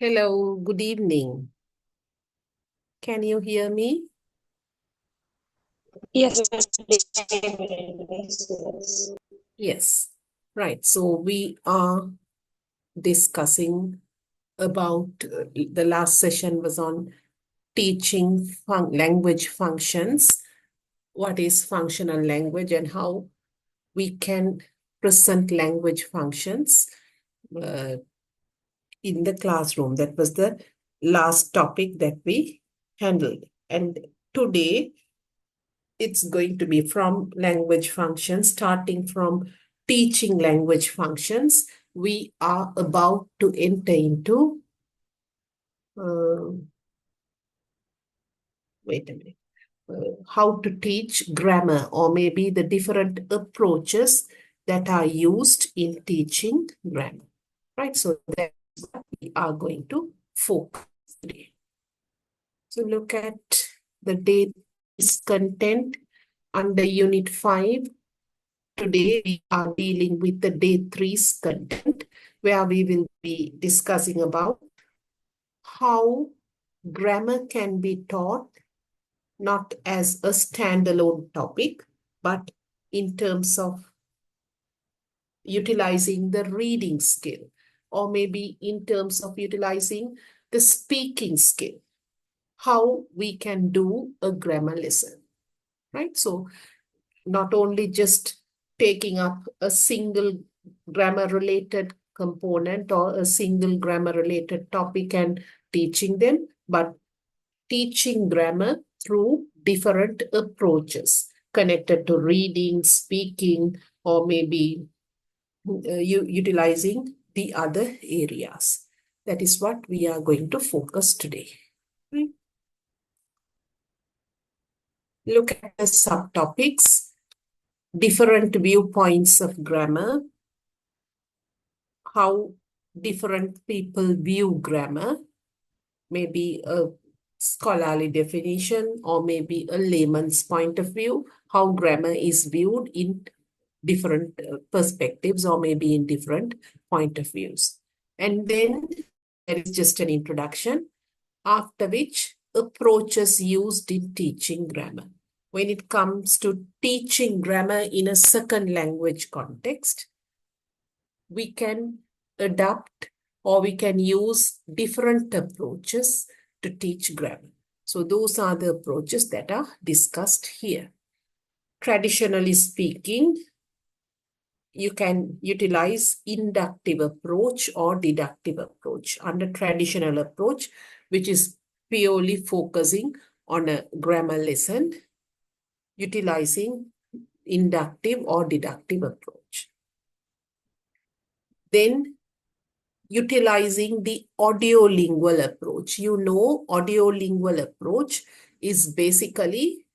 Hello, good evening. Can you hear me? Yes. Yes. Right. So we are discussing about the last session was on teaching language functions. What is functional language and how we can present language functions uh, in the classroom. That was the last topic that we handled. And today it's going to be from language functions, starting from teaching language functions. We are about to enter into, uh, wait a minute, how to teach grammar, or maybe the different approaches that are used in teaching grammar. Right? So that's what we are going to focus today. So look at the day's content under Unit 5. Today, we are dealing with the day 3's content, where we will be discussing about how grammar can be taught not as a standalone topic, but in terms of utilizing the reading skill, or maybe in terms of utilizing the speaking skill, how we can do a grammar lesson, right? So not only just taking up a single grammar related component or a single grammar related topic and teaching them, but teaching grammar through different approaches connected to reading, speaking, or maybe utilizing the other areas. That is what we are going to focus today. Right? Look at the subtopics, different viewpoints of grammar, how different people view grammar, maybe a scholarly definition or maybe a layman's point of view, how grammar is viewed in different perspectives or maybe in different point of views. And then there is just an introduction, after which approaches used in teaching grammar. When it comes to teaching grammar in a second language context, we can adapt or we can use different approaches to teach grammar. So those are the approaches that are discussed here. Traditionally speaking, you can utilize inductive approach or deductive approach. Under traditional approach, which is purely focusing on a grammar lesson, utilizing inductive or deductive approach. Then utilizing the audiolingual approach. You know, audiolingual approach is basically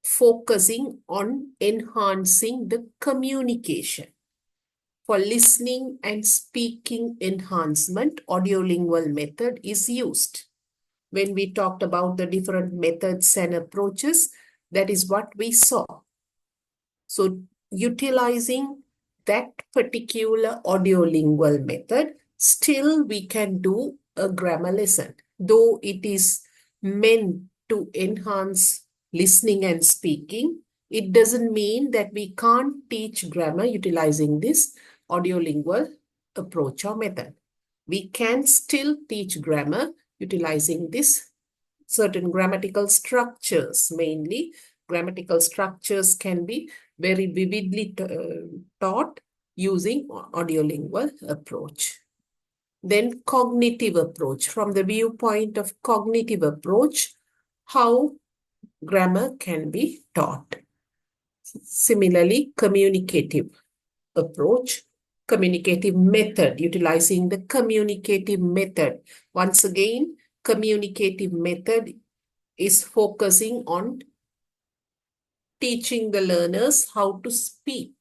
focusing on enhancing the communication. For listening and speaking enhancement, audiolingual method is used. When we talked about the different methods and approaches, that is what we saw. So utilizing that particular audiolingual method, still we can do a grammar lesson, though it is meant to enhance listening and speaking. It doesn't mean that we can't teach grammar utilizing this audiolingual approach or method. We can still teach grammar utilizing this certain grammatical structures. Mainly, grammatical structures can be very vividly taught using audiolingual approach. Then cognitive approach. From the viewpoint of cognitive approach, how grammar can be taught. Similarly, communicative approach, communicative method, utilizing the communicative method. Once again, communicative method is focusing on teaching the learners how to speak.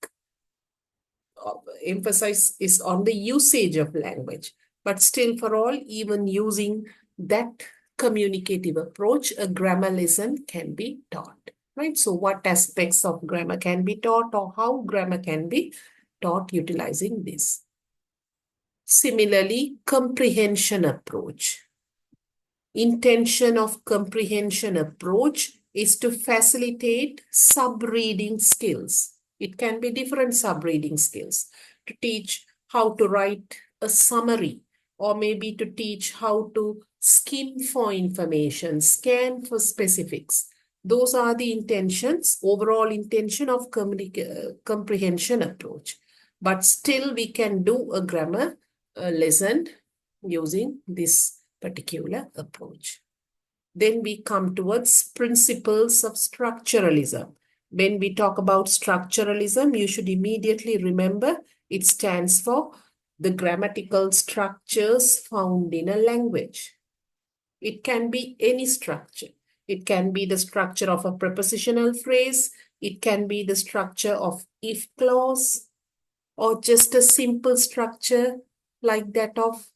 Emphasis is on the usage of language, but still for all, even using that communicative approach, a grammar lesson can be taught, right? So what aspects of grammar can be taught or how grammar can be taught utilizing this? Similarly, comprehension approach. Intention of comprehension approach is to facilitate sub-reading skills. It can be different sub-reading skills, to teach how to write a summary, or maybe to teach how to skim for information, scan for specifics. Those are the intentions, overall intention of comprehension approach. But still we can do a grammar lesson using this particular approach. Then we come towards principles of structuralism. When we talk about structuralism, you should immediately remember it stands for the grammatical structures found in a language. It can be any structure. It can be the structure of a prepositional phrase. It can be the structure of if clause, or just a simple structure like that of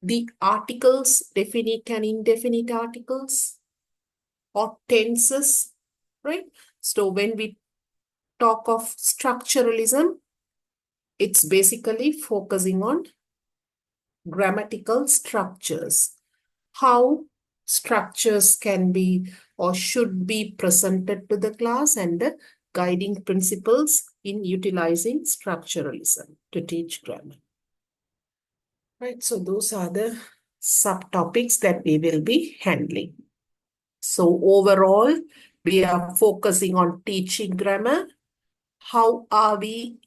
the articles, definite and indefinite articles, or tenses, right? So when we talk of structuralism, it's basically focusing on grammatical structures, how structures can be or should be presented to the class, and the guiding principles in utilizing structuralism to teach grammar. Right, so those are the subtopics that we will be handling. So overall, we are focusing on teaching grammar. How are we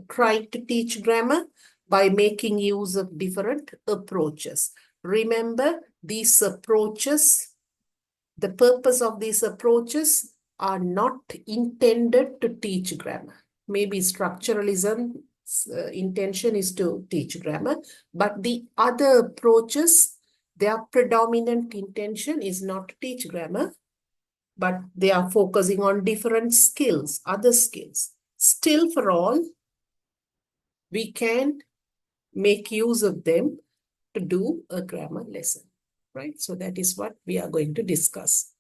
trying to teach grammar? By making use of different approaches. Remember, these approaches, the purpose of these approaches are not intended to teach grammar. Maybe structuralism intention is to teach grammar, but the other approaches, their predominant intention is not to teach grammar, but they are focusing on different skills, other skills. Still, for all, we can make use of them to do a grammar lesson, right? So that is what we are going to discuss.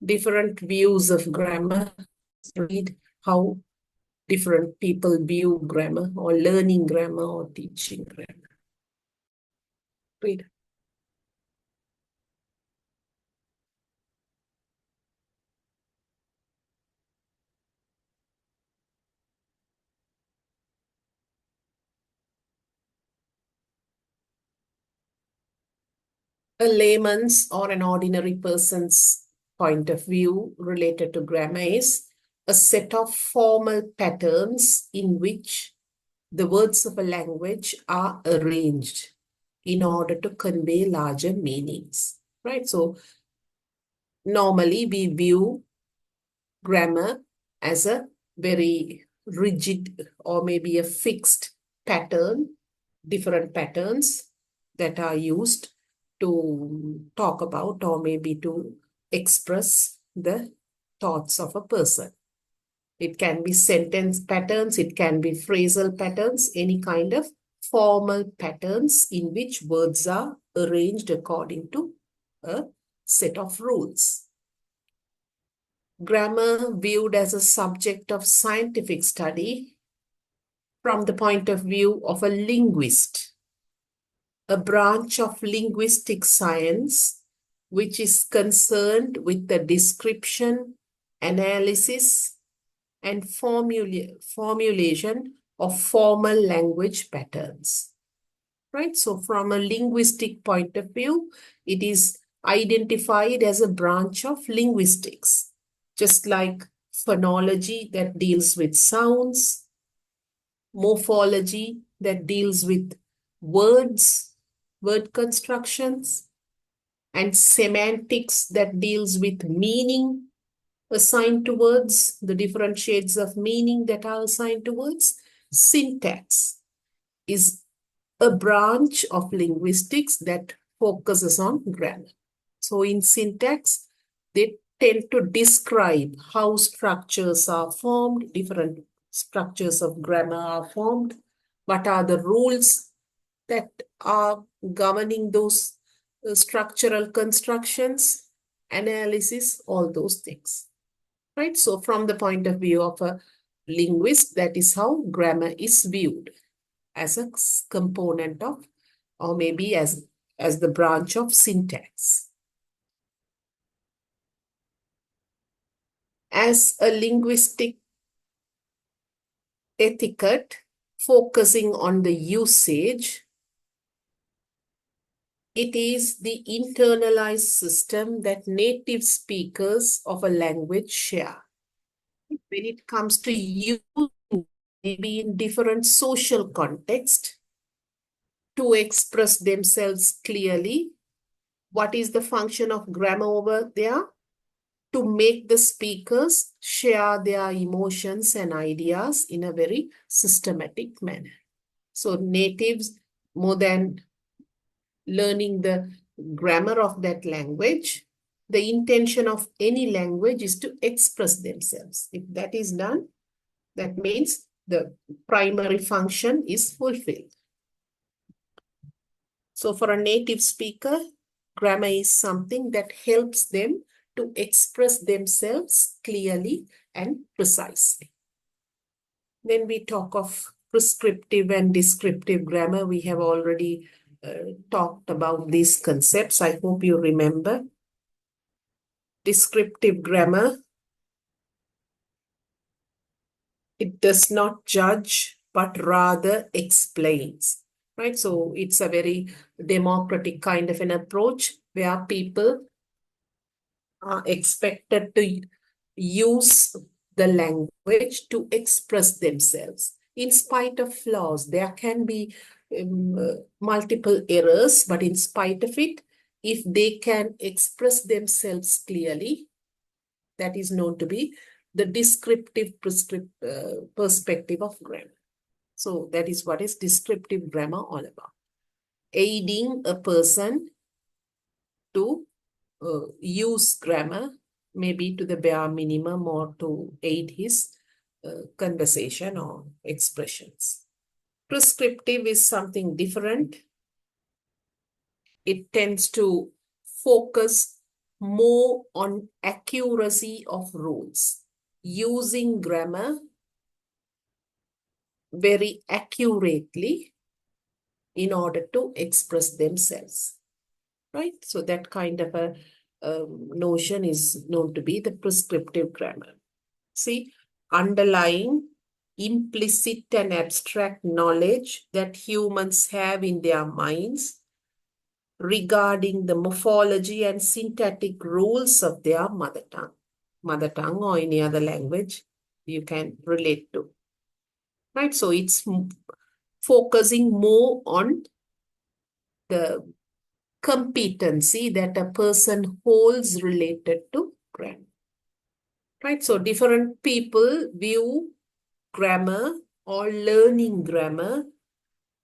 Different views of grammar. Read how different people view grammar, or learning grammar, or teaching grammar. Read. A layman's or an ordinary person's point of view related to grammar is a set of formal patterns in which the words of a language are arranged in order to convey larger meanings, right? So normally we view grammar as a very rigid or maybe a fixed pattern, different patterns that are used to talk about or maybe to express the thoughts of a person. It can be sentence patterns, it can be phrasal patterns, any kind of formal patterns in which words are arranged according to a set of rules. Grammar viewed as a subject of scientific study from the point of view of a linguist, a branch of linguistic science which is concerned with the description, analysis, and formulation of formal language patterns. Right? So from a linguistic point of view, it is identified as a branch of linguistics, just like phonology that deals with sounds, morphology that deals with words, word constructions, and semantics that deals with meaning assigned to words, the different shades of meaning that are assigned to words. Syntax is a branch of linguistics that focuses on grammar. So in syntax, they tend to describe how structures are formed, different structures of grammar are formed, what are the rules that are governing those structural constructions, analysis, all those things. Right? So from the point of view of a linguist, that is how grammar is viewed, as a component of, or maybe as the branch of syntax. As a linguistic etiquette focusing on the usage, it is the internalized system that native speakers of a language share. When it comes to using, maybe in different social contexts, to express themselves clearly, what is the function of grammar over there? To make the speakers share their emotions and ideas in a very systematic manner. So natives, more than learning the grammar of that language, the intention of any language is to express themselves. If that is done, that means the primary function is fulfilled. So for a native speaker, grammar is something that helps them to express themselves clearly and precisely. When we talk of prescriptive and descriptive grammar, we have already talked about these concepts. I hope you remember. Descriptive grammar, it does not judge, but rather explains, right? So it's a very democratic kind of an approach where people are expected to use the language to express themselves. In spite of flaws, there can be multiple errors, but in spite of it, if they can express themselves clearly, that is known to be the descriptive perspective of grammar. So that is what is descriptive grammar all about. Aiding a person to use grammar, maybe to the bare minimum, or to aid his conversation or expressions. Prescriptive is something different. It tends to focus more on accuracy of rules, using grammar very accurately in order to express themselves, right? So that kind of a notion is known to be the prescriptive grammar. See, underlying implicit and abstract knowledge that humans have in their minds regarding the morphology and syntactic rules of their mother tongue or any other language you can relate to, right? So it's focusing more on the competency that a person holds related to grammar, right? So different people view grammar or learning grammar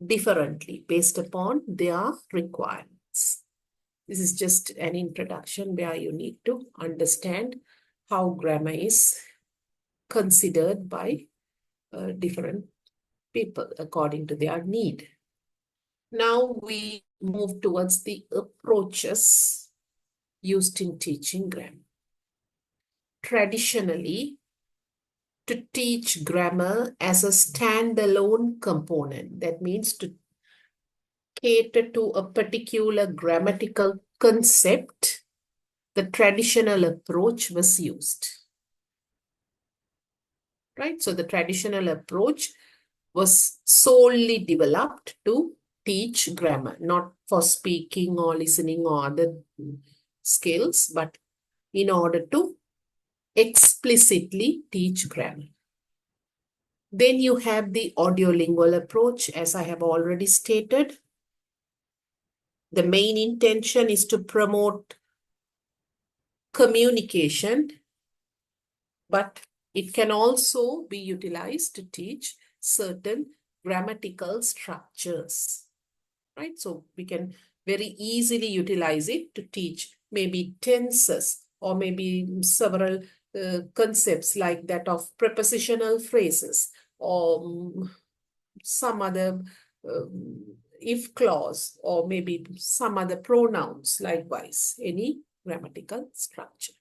differently based upon their requirements. This is just an introduction where you need to understand how grammar is considered by different people according to their need. Now we move towards the approaches used in teaching grammar. Traditionally, to teach grammar as a standalone component, that means to cater to a particular grammatical concept, the traditional approach was used, right? So the traditional approach was solely developed to teach grammar, not for speaking or listening or other skills, but in order to explicitly teach grammar. Then you have the audiolingual approach, as I have already stated. The main intention is to promote communication, but it can also be utilized to teach certain grammatical structures, right? So we can very easily utilize it to teach maybe tenses or maybe several concepts like that of prepositional phrases or some other if clause or maybe some other pronouns, likewise, any grammatical structure.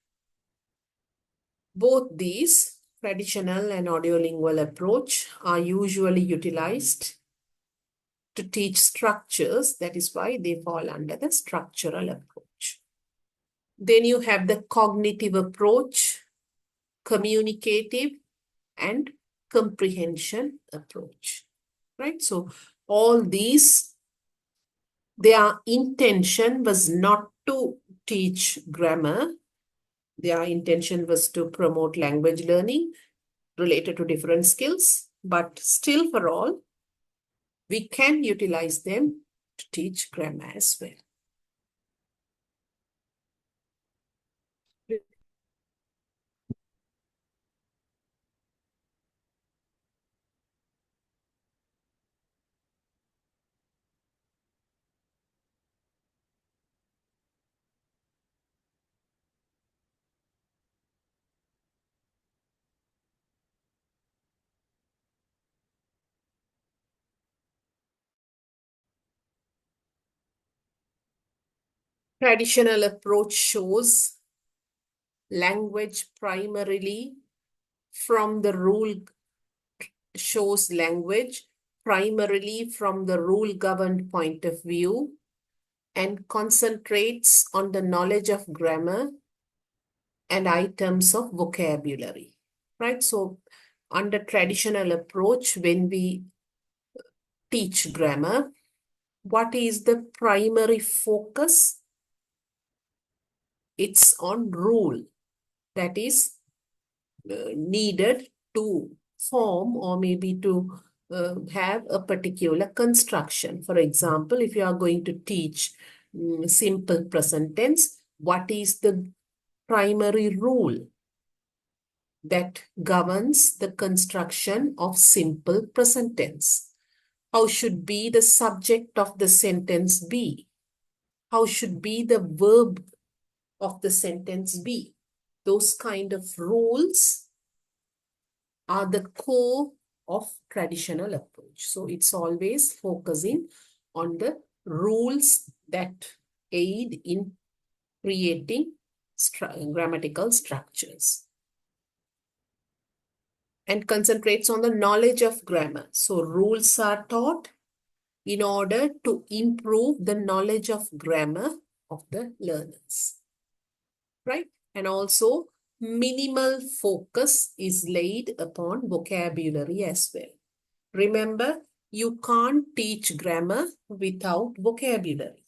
Both these traditional and audiolingual approach are usually utilized to teach structures. That is why they fall under the structural approach. Then you have the cognitive approach, communicative, and comprehension approach, right? So all these, their intention was not to teach grammar. Their intention was to promote language learning related to different skills, but still for all, we can utilize them to teach grammar as well. Traditional approach shows language primarily from the rule, shows language primarily from the rule-governed point of view and concentrates on the knowledge of grammar and items of vocabulary, right? So under traditional approach, when we teach grammar, what is the primary focus? It's on rule that is needed to form or maybe to have a particular construction. For example, if you are going to teach simple present tense, what is the primary rule that governs the construction of simple present tense? How should be the subject of the sentence be? How should be the verb of the sentence be? Those kind of rules are the core of traditional approach. So it's always focusing on the rules that aid in creating grammatical structures and concentrates on the knowledge of grammar. So rules are taught in order to improve the knowledge of grammar of the learners, right? And also minimal focus is laid upon vocabulary as well. Remember, you can't teach grammar without vocabulary.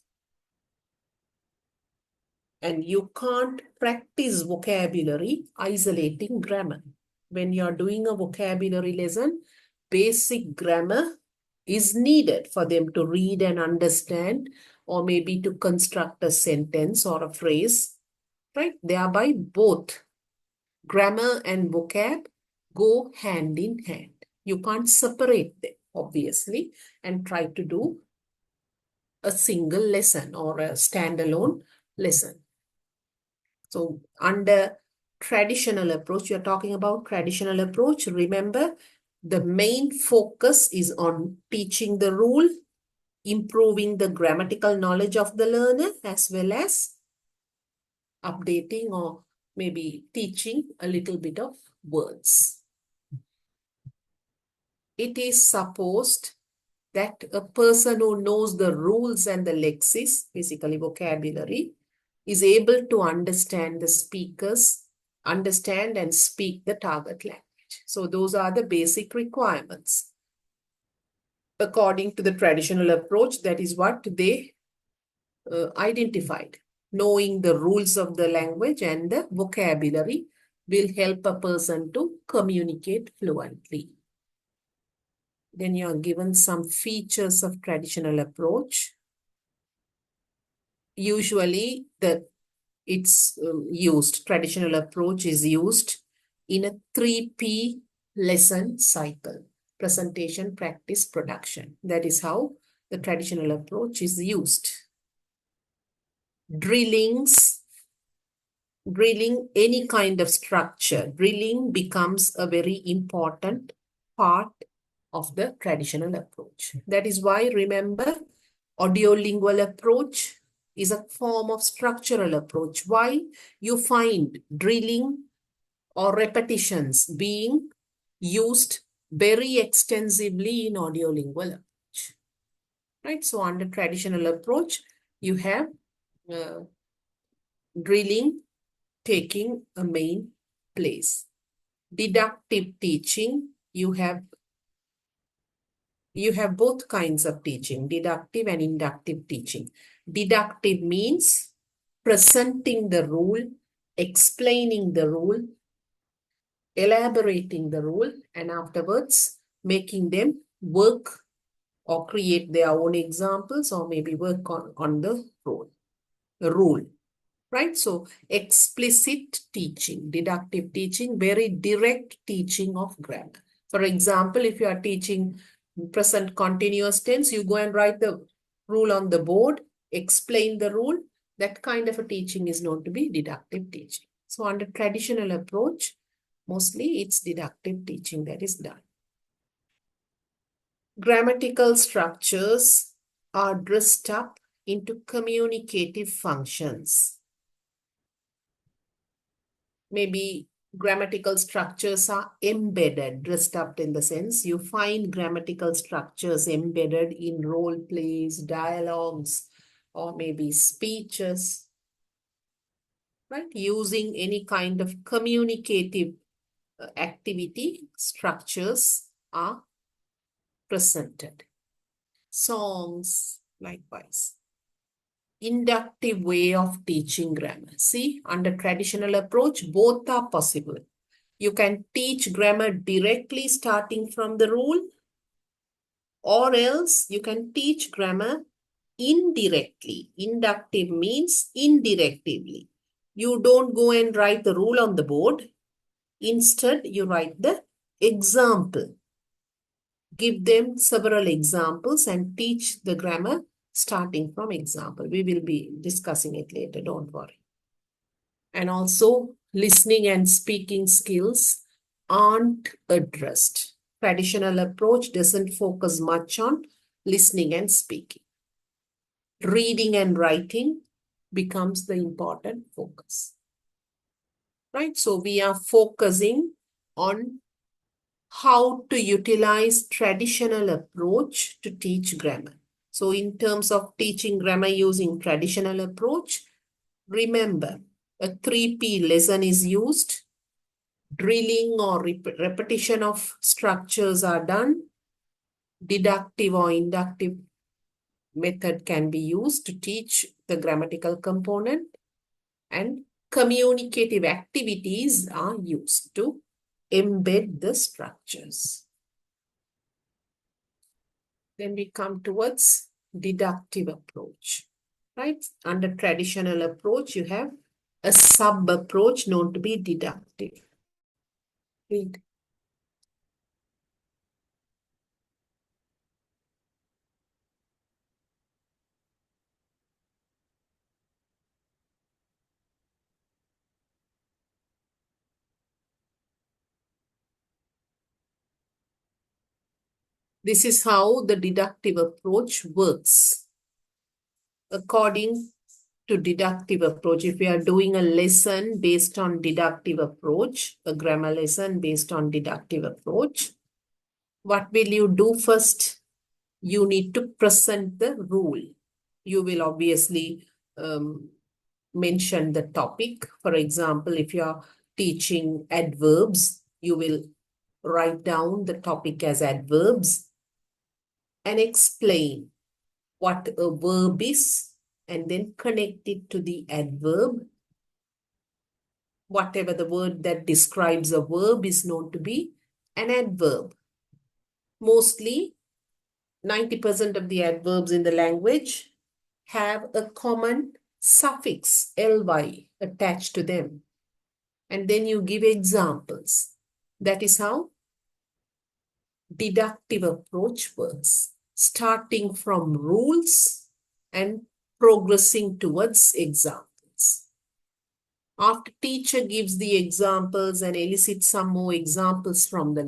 And you can't practice vocabulary isolating grammar. When you're doing a vocabulary lesson, basic grammar is needed for them to read and understand, or maybe to construct a sentence or a phrase, right? Thereby both grammar and vocab go hand in hand. You can't separate them, obviously, and try to do a single lesson or a standalone lesson. So under traditional approach, you're talking about traditional approach. Remember, the main focus is on teaching the rule, improving the grammatical knowledge of the learner, as well as updating or maybe teaching a little bit of words. It is supposed that a person who knows the rules and the lexis, basically vocabulary, is able to understand the speakers, understand and speak the target language. So those are the basic requirements. According to the traditional approach, that is what they identified. Knowing the rules of the language and the vocabulary will help a person to communicate fluently. Then you are given some features of traditional approach. Usually traditional approach is used in a 3P lesson cycle: presentation, practice, production. That is how the traditional approach is used. Drilling any kind of structure, drilling becomes a very important part of the traditional approach. That is why, remember, audiolingual approach is a form of structural approach. Why? You find drilling or repetitions being used very extensively in audiolingual approach. Right? So under traditional approach, you have drilling taking a main place. Deductive teaching, you have both kinds of teaching, deductive and inductive teaching. Deductive means presenting the rule, explaining the rule, elaborating the rule, and afterwards making them work or create their own examples or maybe work on the rule. Right? So explicit teaching, deductive teaching, very direct teaching of grammar. For example, if you are teaching present continuous tense, you go and write the rule on the board, explain the rule. That kind of a teaching is known to be deductive teaching. So under traditional approach, mostly it's deductive teaching that is done. Grammatical structures are dressed up into communicative functions. Maybe grammatical structures are embedded, dressed up in the sense you find grammatical structures embedded in role plays, dialogues, or maybe speeches, right? Using any kind of communicative activity, structures are presented. Songs, likewise. Inductive way of teaching grammar. See, under traditional approach, both are possible. You can teach grammar directly starting from the rule, or else you can teach grammar indirectly. Inductive means indirectly. You don't go and write the rule on the board. Instead, you write the example. Give them several examples and teach the grammar starting from example. We will be discussing it later, don't worry. And also, listening and speaking skills aren't addressed. Traditional approach doesn't focus much on listening and speaking. Reading and writing becomes the important focus. Right? So we are focusing on how to utilize traditional approach to teach grammar. So in terms of teaching grammar using traditional approach, remember a 3P lesson is used. Drilling or repetition of structures are done. Deductive or inductive method can be used to teach the grammatical component, and communicative activities are used to embed the structures. Then we come towards deductive approach, right? Under traditional approach, you have a sub-approach known to be deductive. Read. This is how the deductive approach works. According to deductive approach, if we are doing a lesson based on deductive approach, a grammar lesson based on deductive approach, what will you do first? You need to present the rule. You will obviously mention the topic. For example, if you are teaching adverbs, you will write down the topic as adverbs and explain what a verb is and then connect it to the adverb. Whatever the word that describes a verb is known to be an adverb. Mostly 90% of the adverbs in the language have a common suffix ly attached to them. And then you give examples. That is how deductive approach works, starting from rules and progressing towards examples. After teacher gives the examples and elicits some more examples from the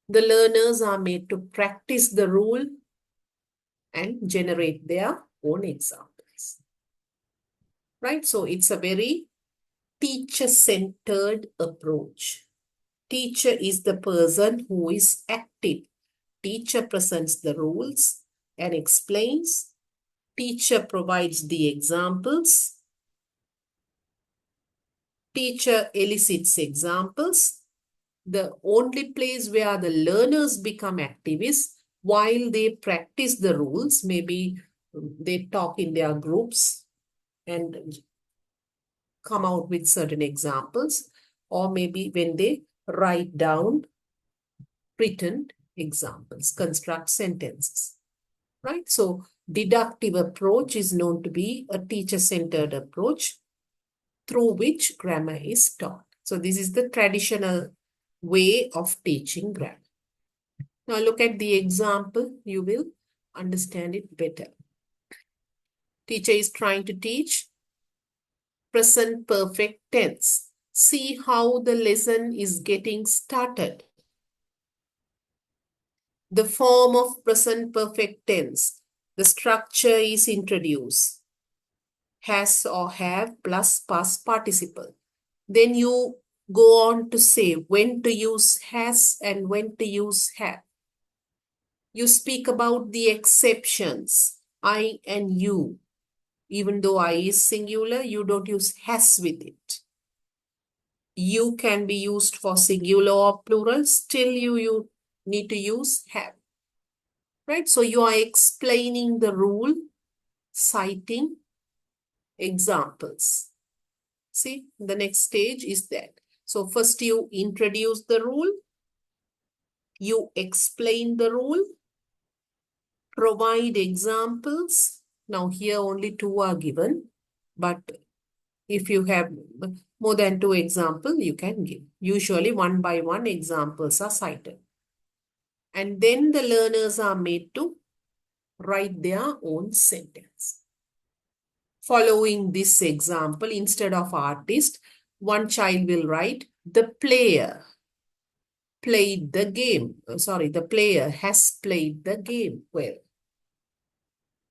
learners are made to practice the rule and generate their own examples. Right? So it's a very teacher-centered approach. Teacher is the person who is active. Teacher presents the rules and explains. Teacher provides the examples. Teacher elicits examples. The only place where the learners become active is while they practice the rules. Maybe they talk in their groups and come out with certain examples, or maybe when they write down written examples, construct sentences, right? So deductive approach is known to be a teacher-centered approach through which grammar is taught. So this is the traditional way of teaching grammar. Now look at the example, you will understand it better. Teacher is trying to teach present perfect tense. See how the lesson is getting started. The form of present perfect tense. The structure is introduced. Has or have plus past participle. Then you go on to say when to use has and when to use have. You speak about the exceptions, I and you. Even though I is singular, you don't use has with it. You can be used for singular or plural, still you need to use have. Right? So you are explaining the rule, citing examples. See, the next stage is that. So first you introduce the rule, you explain the rule, provide examples. Now here only two are given, but if you have more than two examples, you can give. Usually one by one examples are cited. And then the learners are made to write their own sentence. Following this example, instead of artist, one child will write, the player played the game. Sorry, the player has played the game well.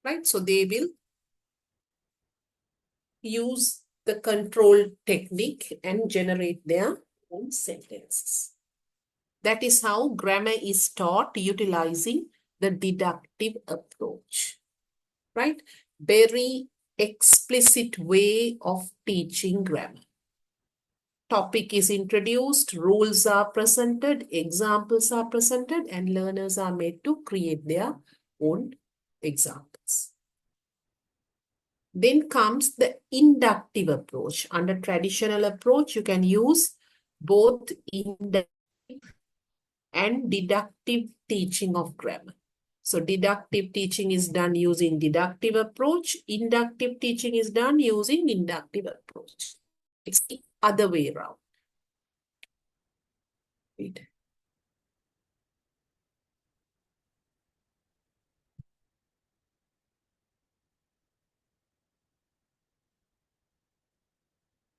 Right? So they will use the control technique and generate their own sentences. That is how grammar is taught utilizing the deductive approach. Right? Very explicit way of teaching grammar. Topic is introduced, rules are presented, examples are presented, and learners are made to create their own examples. Then comes the inductive approach. Under traditional approach, you can use both inductive and deductive teaching of grammar. So deductive teaching is done using deductive approach. Inductive teaching is done using inductive approach. It's the other way around. Right.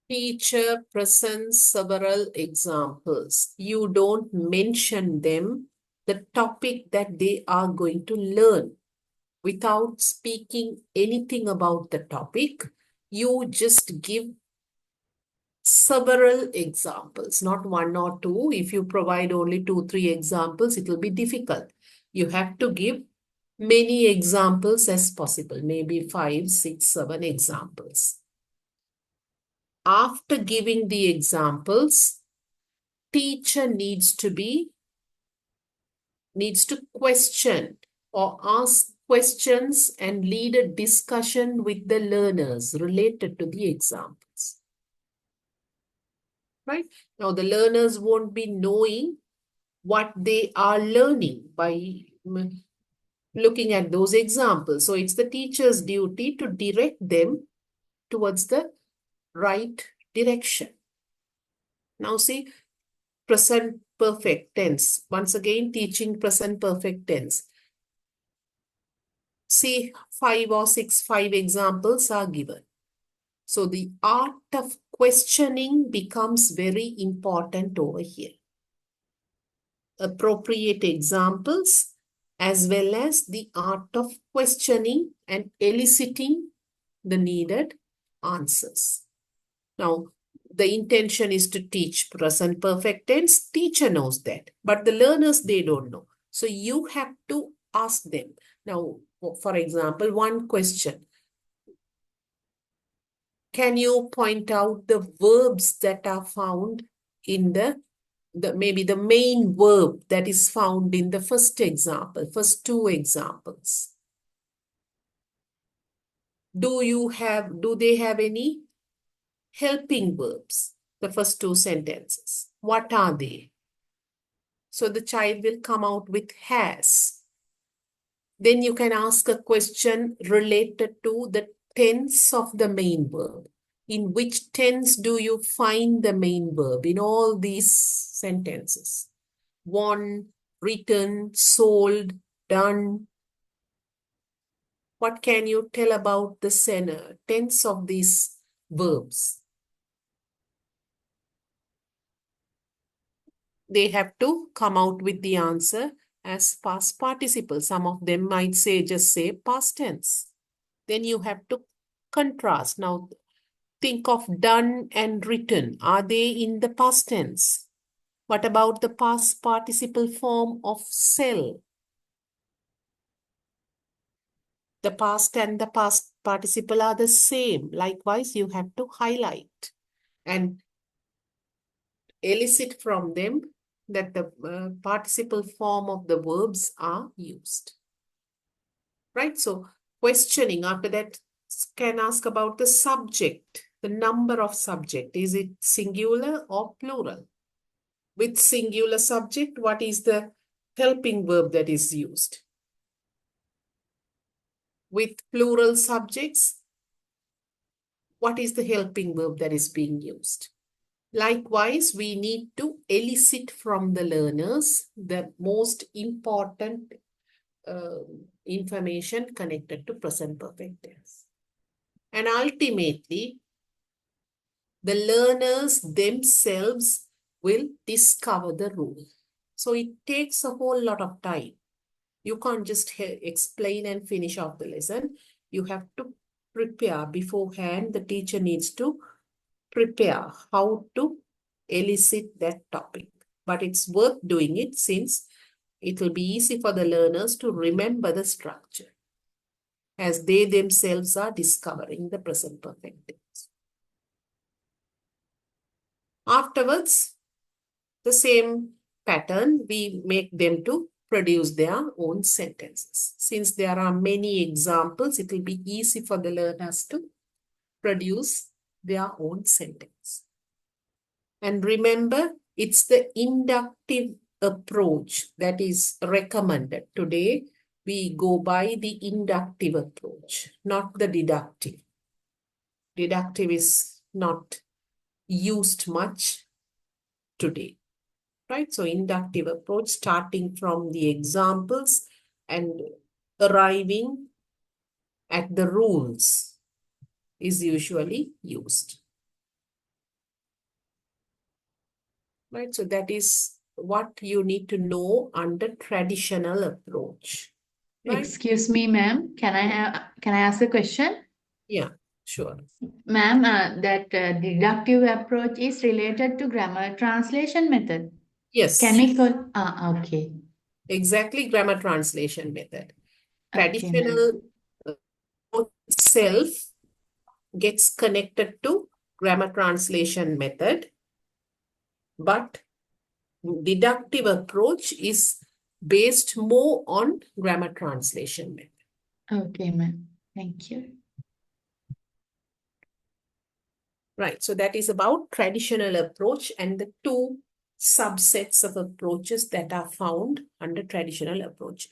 Teacher presents several examples. You don't mention them, the topic that they are going to learn. Without speaking anything about the topic, you just give several examples, not one or two. If you provide only 2-3 examples, it will be difficult. You have to give many examples as possible, maybe 5, 6, 7 examples. After giving the examples, teacher needs to question or ask questions and lead a discussion with the learners related to the examples. Right? Now, the learners won't be knowing what they are learning by looking at those examples. So it's the teacher's duty to direct them towards the right direction. Now see, present perfect tense. Once again, teaching present perfect tense. See, 5 or 6 examples are given. So the art of questioning becomes very important over here. Appropriate examples as well as the art of questioning and eliciting the needed answers. Now, the intention is to teach present perfect tense. Teacher knows that, but the learners, they don't know. So you have to ask them. Now, for example, one question. Can you point out the verbs that are found in maybe the main verb that is found in the first example, first two examples? Do they have any helping verbs, the first two sentences? What are they? So the child will come out with has. Then you can ask a question related to the tense of the main verb. In which tense do you find the main verb in all these sentences? Won, written, sold, done. What can you tell about the tense of these verbs? They have to come out with the answer as past participle. Some of them might just say past tense. Then you have to contrast. Now, think of done and written. Are they in the past tense? What about the past participle form of sell? The past and the past participle are the same. Likewise, you have to highlight and elicit from them that the participle form of the verbs are used. Right? So, questioning after that can ask about the subject, the number of subject. Is it singular or plural? With singular subject, what is the helping verb that is used? With plural subjects, what is the helping verb that is being used? Likewise, we need to elicit from the learners the most important information connected to present perfect tense. And ultimately, the learners themselves will discover the rule. So it takes a whole lot of time. You can't just explain and finish off the lesson. You have to prepare beforehand. The teacher needs to prepare how to elicit that topic. But it's worth doing it since it will be easy for the learners to remember the structure as they themselves are discovering the present perfect tense. Afterwards, the same pattern, we make them to produce their own sentences. Since there are many examples, it will be easy for the learners to produce their own sentence. And remember, it's the inductive approach that is recommended. Today, we go by the inductive approach, not the deductive. Deductive is not used much today, right? So inductive approach, starting from the examples and arriving at the rules, is usually used. Right? So that is what you need to know under traditional approach. Right? Excuse me, ma'am. Can I ask a question? Yeah, sure. Ma'am, that deductive approach is related to grammar translation method. Can Yes, we call? Okay. exactly, grammar translation method. Okay, ma'am. Traditional approach itself gets connected to grammar translation method, but deductive approach is based more on grammar translation method. Okay, ma'am. Thank you. Right. So that is about traditional approach and the two subsets of approaches that are found under traditional approach,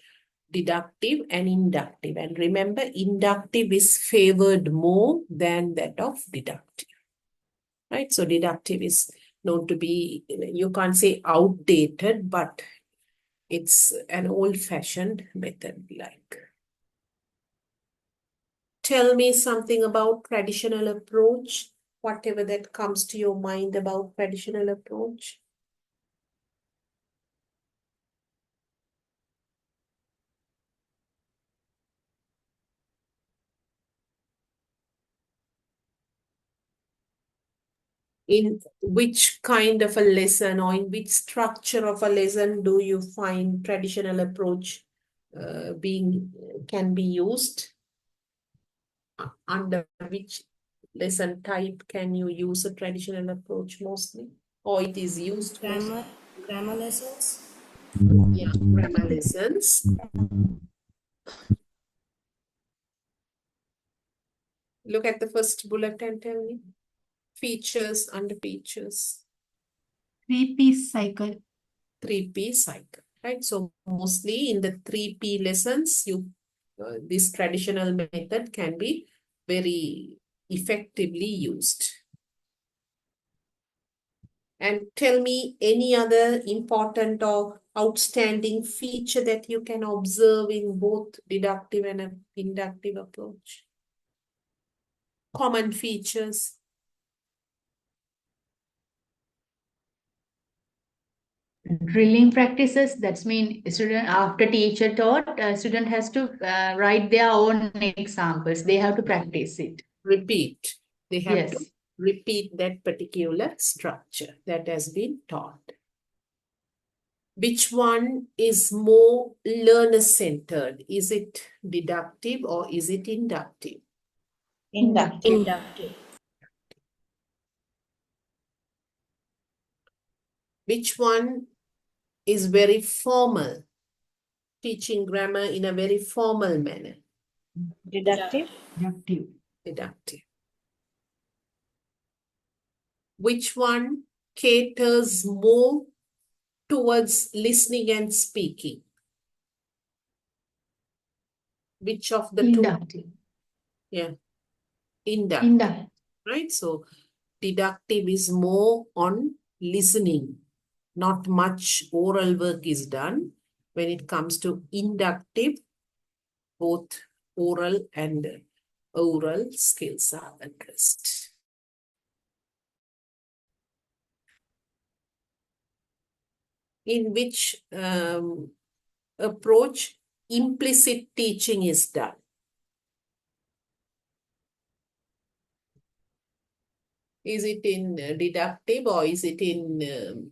deductive and inductive. And remember, inductive is favored more than that of deductive. Right. So deductive is known to be, you can't say outdated, but it's an old-fashioned method like. Tell me something about traditional approach, whatever that comes to your mind about traditional approach. In which kind of a lesson or in which structure of a lesson do you find traditional approach can be used? Under which lesson type can you use a traditional approach mostly? Or it is used mostly? Grammar lessons. Yeah, grammar lessons. Look at the first bullet and tell me. Features, under features. 3-piece cycle. 3P cycle, right? So mostly in the 3P lessons, this traditional method can be very effectively used. And tell me any other important or outstanding feature that you can observe in both deductive and inductive approach. Common features. Drilling practices, that's mean student after teacher taught, student has to write their own examples. They have to practice it. Repeat. They have to Yes. repeat that particular structure that has been taught. Which one is more learner-centered? Is it deductive or is it inductive? Inductive. Which one is very formal? Teaching grammar in a very formal manner. Deductive. Deductive. Deductive. Which one caters more towards listening and speaking? Which of the two? Inductive. Yeah. Inductive. Inductive. Right? So deductive is more on listening. Not much oral work is done. When it comes to inductive, both oral and oral skills are addressed. In which approach implicit teaching is done? Is it in deductive or is it in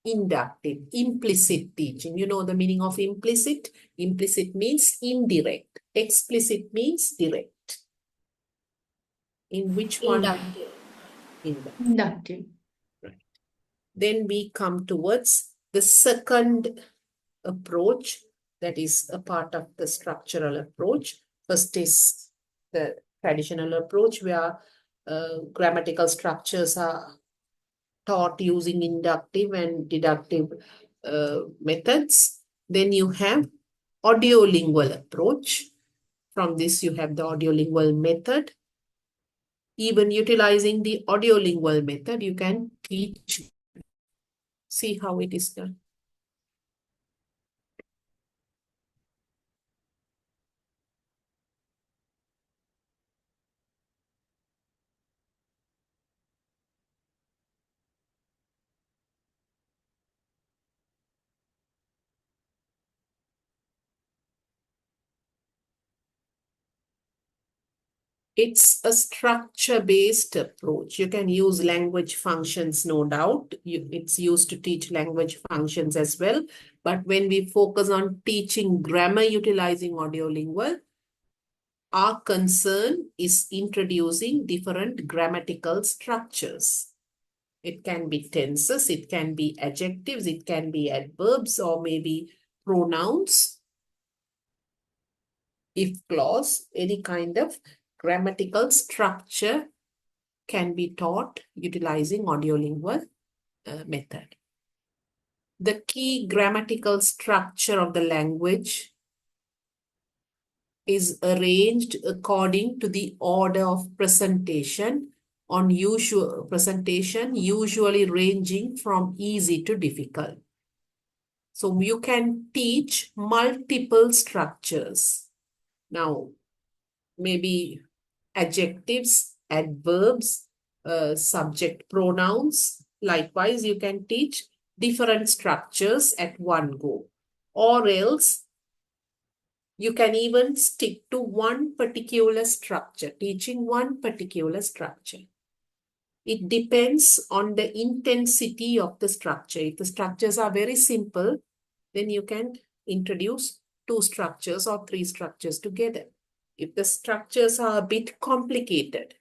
inductive? Implicit teaching. You know the meaning of implicit? Implicit means indirect. Explicit means direct. In which one? Inductive. Inductive. Right. Then we come towards the second approach, that is a part of the structural approach. First is the traditional approach where grammatical structures are taught using inductive and deductive methods. Then you have audiolingual approach. From this you have the audiolingual method. Even utilizing the audiolingual method, you can teach. See how it is done. It's a structure-based approach. You can use language functions, no doubt. It's used to teach language functions as well. But when we focus on teaching grammar utilizing audiolingual, our concern is introducing different grammatical structures. It can be tenses, it can be adjectives, it can be adverbs, or maybe pronouns. If clause, any kind of grammatical structure can be taught utilizing audiolingual method. The key grammatical structure of the language is arranged according to the order of presentation on usual presentation, usually ranging from easy to difficult. So you can teach multiple structures. Now, maybe adjectives, adverbs, subject pronouns. Likewise, you can teach different structures at one go. Or else, you can even stick to one particular structure, teaching one particular structure. It depends on the intensity of the structure. If the structures are very simple, then you can introduce 2 structures or 3 structures together. If the structures are a bit complicated,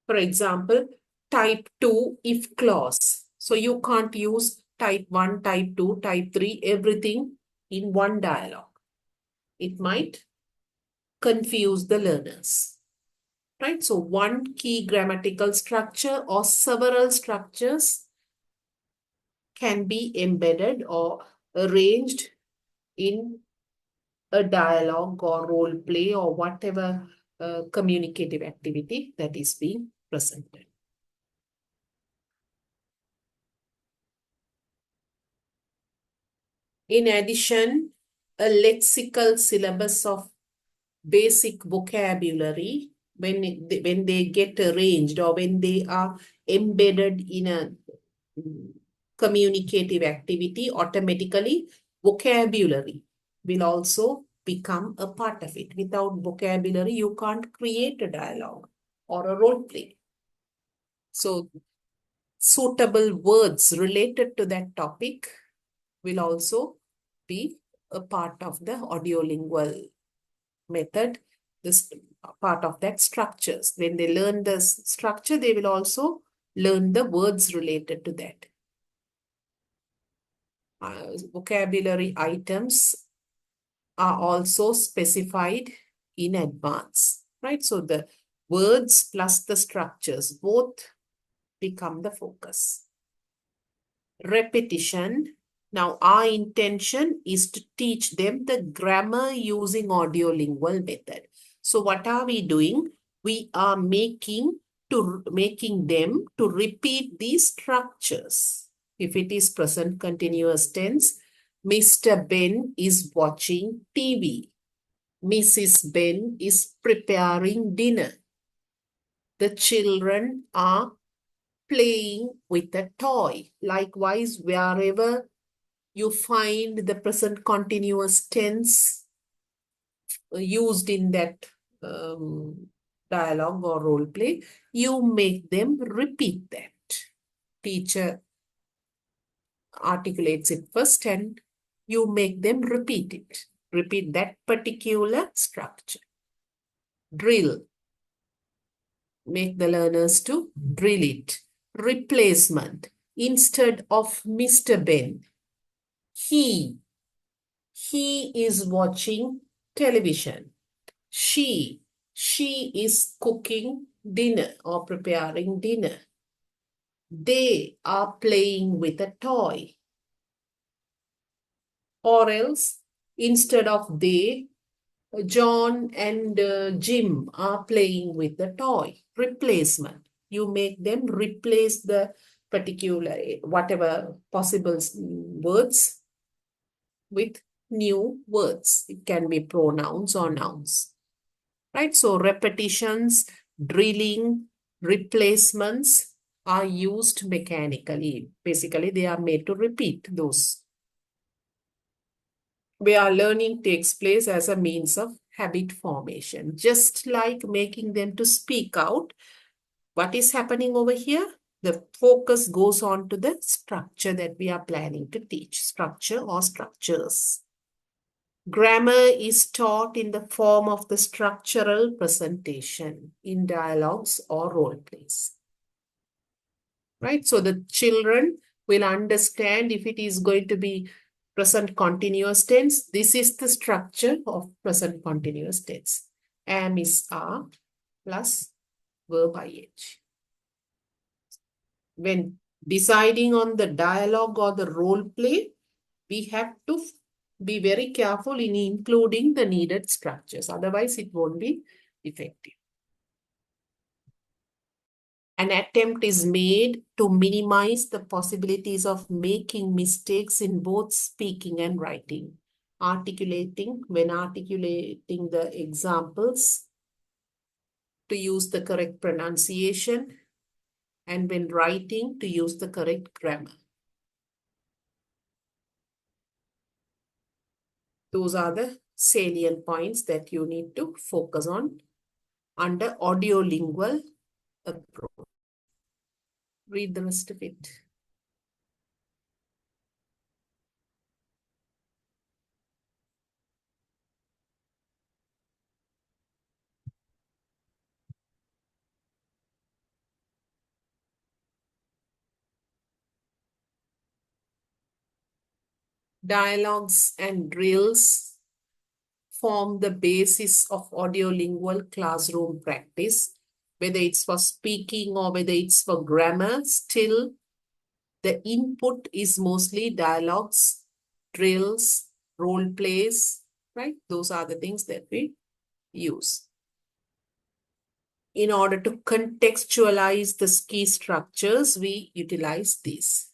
for example, type 2 if clause. So you can't use type 1, type 2, type 3, everything in one dialogue. It might confuse the learners, right? So one key grammatical structure or several structures can be embedded or arranged in a dialogue or role play or whatever communicative activity that is being presented. In addition, a lexical syllabus of basic vocabulary, when they get arranged or when they are embedded in a communicative activity, automatically vocabulary will also become a part of it. Without vocabulary, you can't create a dialogue or a role play. So suitable words related to that topic will also be a part of the audiolingual method, this part of that structures. When they learn the structure, they will also learn the words related to that. Vocabulary items are also specified in advance, right? So the words plus the structures both become the focus. Repetition. Now, our intention is to teach them the grammar using audiolingual method. So what are we doing? We are making them to repeat these structures. If it is present continuous tense, Mr. Ben is watching TV. Mrs. Ben is preparing dinner. The children are playing with a toy. Likewise, wherever you find the present continuous tense used in that dialogue or role play, you make them repeat that. Teacher articulates it first and you make them repeat it. Repeat that particular structure. Drill. Make the learners to drill it. Replacement. Instead of Mr. Ben, he is watching television. She is cooking dinner or preparing dinner. They are playing with a toy. Or else, instead of they, John and Jim are playing with the toy. Replacement. You make them replace the particular, whatever possible words with new words. It can be pronouns or nouns. Right? So repetitions, drilling, replacements are used mechanically. Basically, they are made to repeat those. Where learning takes place as a means of habit formation. Just like making them to speak out, what is happening over here? The focus goes on to the structure that we are planning to teach, structure or structures. Grammar is taught in the form of the structural presentation in dialogues or role plays. Right? So the children will understand if it is going to be present continuous tense. This is the structure of present continuous tense. Am is are plus verb ing. When deciding on the dialogue or the role play, we have to be very careful in including the needed structures. Otherwise, it won't be effective. An attempt is made to minimize the possibilities of making mistakes in both speaking and writing. When articulating the examples, to use the correct pronunciation, and when writing, to use the correct grammar. Those are the salient points that you need to focus on under audiolingual approach. Read the rest of it. Dialogues and drills form the basis of audiolingual classroom practice, whether it's for speaking or whether it's for grammar. Still, the input is mostly dialogues, drills, role plays, right? Those are the things that we use. In order to contextualize the key structures, we utilize these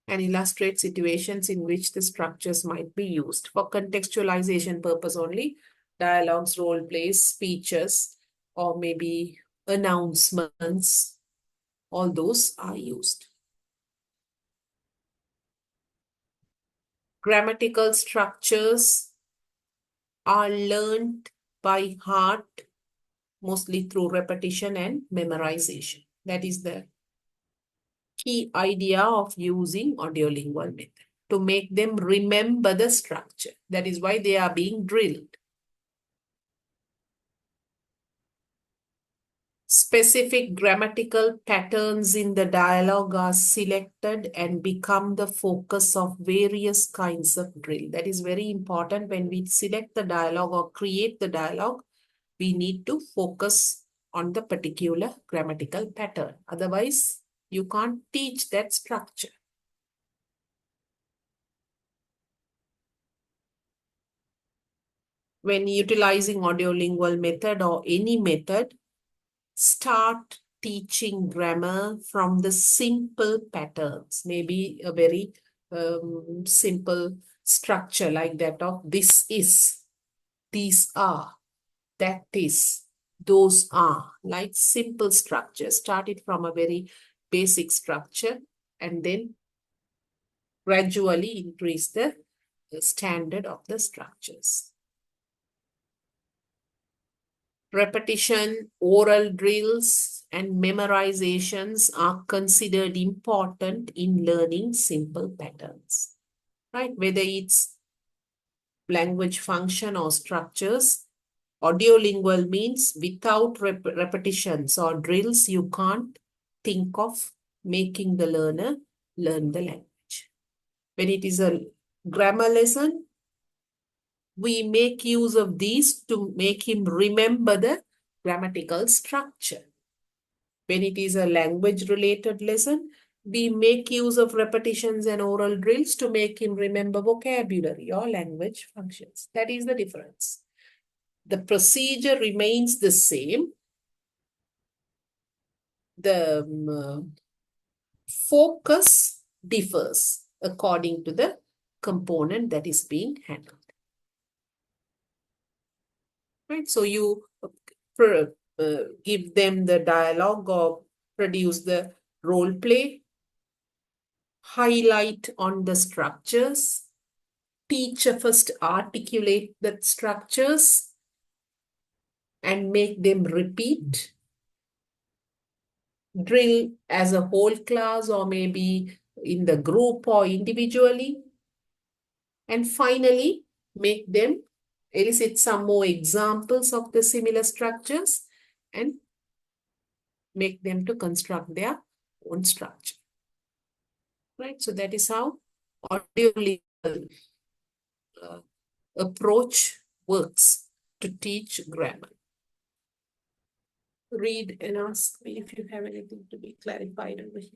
and illustrate situations in which the structures might be used. For contextualization purpose only, dialogues, role plays, speeches, or maybe announcements, all those are used. Grammatical structures are learned by heart, mostly through repetition and memorization. That is the key idea of using audiolingual method, to make them remember the structure. That is why they are being drilled. Specific grammatical patterns in the dialogue are selected and become the focus of various kinds of drill. That is very important. When we select the dialogue or create the dialogue, we need to focus on the particular grammatical pattern. Otherwise, you can't teach that structure. When utilizing audiolingual method or any method, start teaching grammar from the simple patterns. Maybe a very simple structure like that of this is, these are, that is, those are, like simple structure. Start it from a very basic structure and then gradually increase the standard of the structures. Repetition, oral drills, and memorizations are considered important in learning simple patterns, right? Whether it's language function or structures, audiolingual means without repetitions or drills, you can't think of making the learner learn the language. When it is a grammar lesson, we make use of these to make him remember the grammatical structure. When it is a language-related lesson, we make use of repetitions and oral drills to make him remember vocabulary or language functions. That is the difference. The procedure remains the same. The focus differs according to the component that is being handled. Right? So you give them the dialogue or produce the role play, highlight on the structures, teacher first articulate the structures and make them repeat, drill as a whole class or maybe in the group or individually, and finally make them elicit some more examples of the similar structures and make them to construct their own structure. Right? So that is how audiolingual approach works to teach grammar. Read and ask me if you have anything to be clarified over here.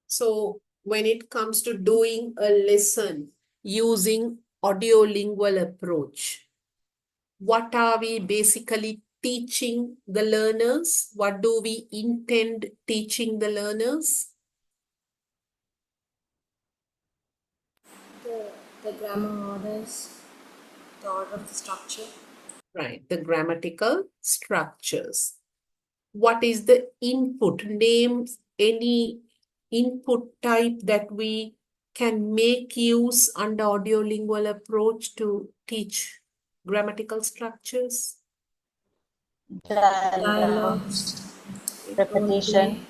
So when it comes to doing a lesson using audiolingual approach, What are we basically teaching the learners? What do we intend teaching the learners? The, the grammar orders, the order of the structure. Right, the grammatical structures. What is the input? Name any input type that we can make use under audiolingual approach to teach grammatical structures. Dialogues, Repetition.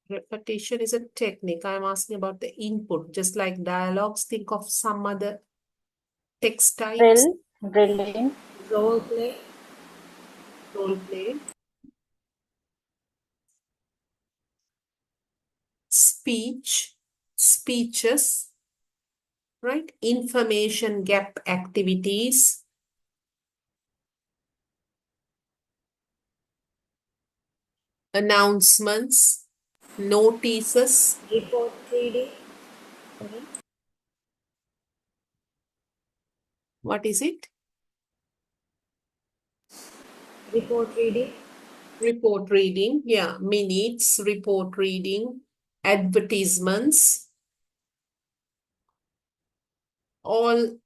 Repetition is a technique. I'm asking about the input. Just like dialogues, think of some other text types. Drilling. role play, Role play. Speech, speeches, right? Information gap activities. Announcements, notices. report reading, What is it? report reading, Report reading, yeah, minutes, report reading, advertisements, all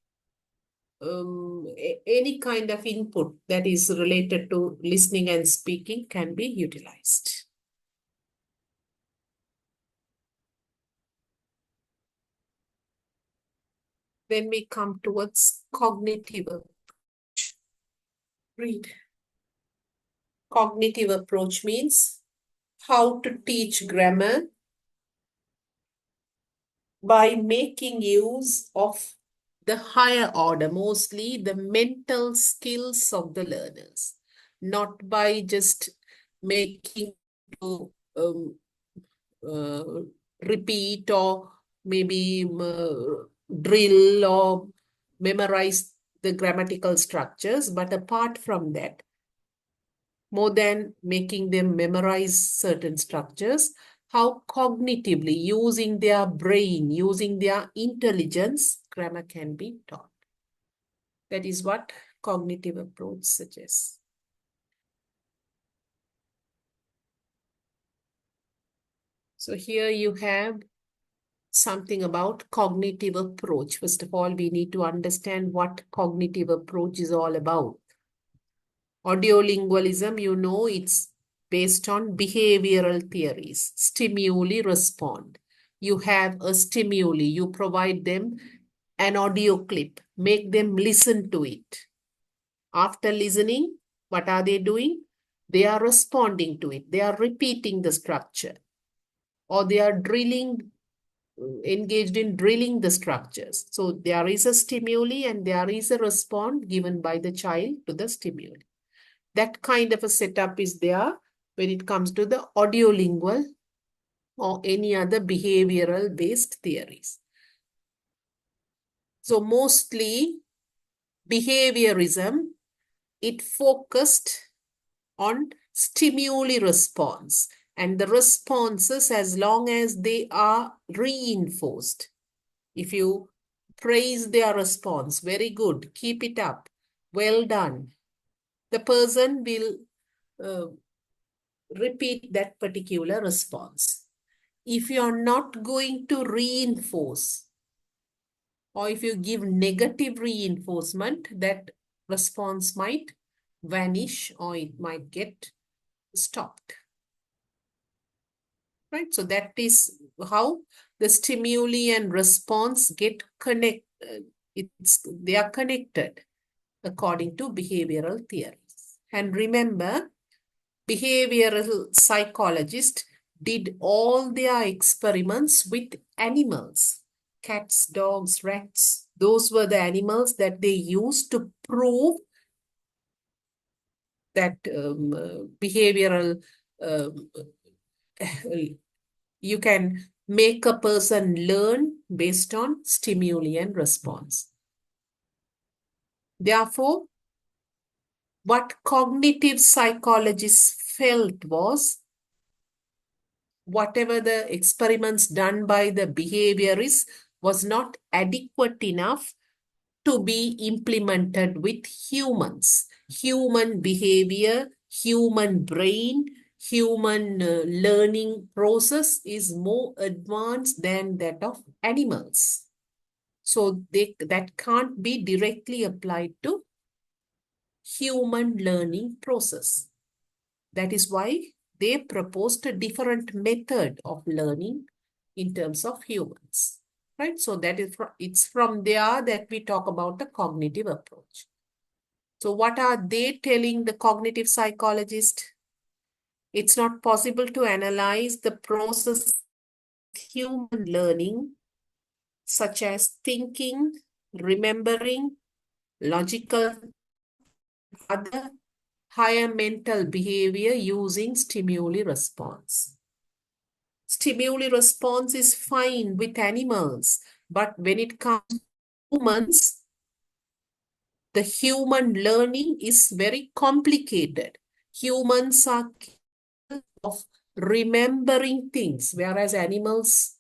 any kind of input that is related to listening and speaking can be utilized. Then we come towards cognitive approach. Read. Cognitive approach means how to teach grammar by making use of the higher order, mostly the mental skills of the learners, not by just making to repeat or maybe drill or memorize the grammatical structures, but apart from that, more than making them memorize certain structures, how cognitively, using their brain, using their intelligence, grammar can be taught. That is what cognitive approach suggests. So here you have something about cognitive approach. First of all, we need to understand what cognitive approach is all about. Audiolingualism, you know, it's based on behavioral theories. Stimuli respond. You have a stimuli, you provide them an audio clip, make them listen to it. After listening, what are they doing? They are responding to it. They are repeating the structure, or they are drilling, engaged in drilling the structures. So there is a stimuli and there is a response given by the child to the stimuli. That kind of a setup is there when it comes to the audiolingual or any other behavioral based theories. So mostly behaviorism, it focused on stimuli response, and the responses, as long as they are reinforced. If you praise their response, very good, keep it up, well done, the person will repeat that particular response. If you are not going to reinforce, or if you give negative reinforcement, that response might vanish or it might get stopped. Right? So that is how the stimuli and response get connected. They are connected according to behavioral theories. And remember, behavioral psychologists did all their experiments with animals, cats, dogs, rats. Those were the animals that they used to prove that behavioral, you can make a person learn based on stimuli and response. Therefore, what cognitive psychologists felt was whatever the experiments done by the behaviorists was not adequate enough to be implemented with humans. Human behavior, human brain, human learning process is more advanced than that of animals. So that can't be directly applied to human learning process. That is why they proposed a different method of learning in terms of humans, right? So it's from there that we talk about the cognitive approach. So what are they telling the cognitive psychologist? It's not possible to analyze the process of human learning, such as thinking, remembering, logical, other higher mental behavior using stimuli response. Stimuli response is fine with animals, but when it comes to humans, the human learning is very complicated. Humans are capable of remembering things, whereas animals'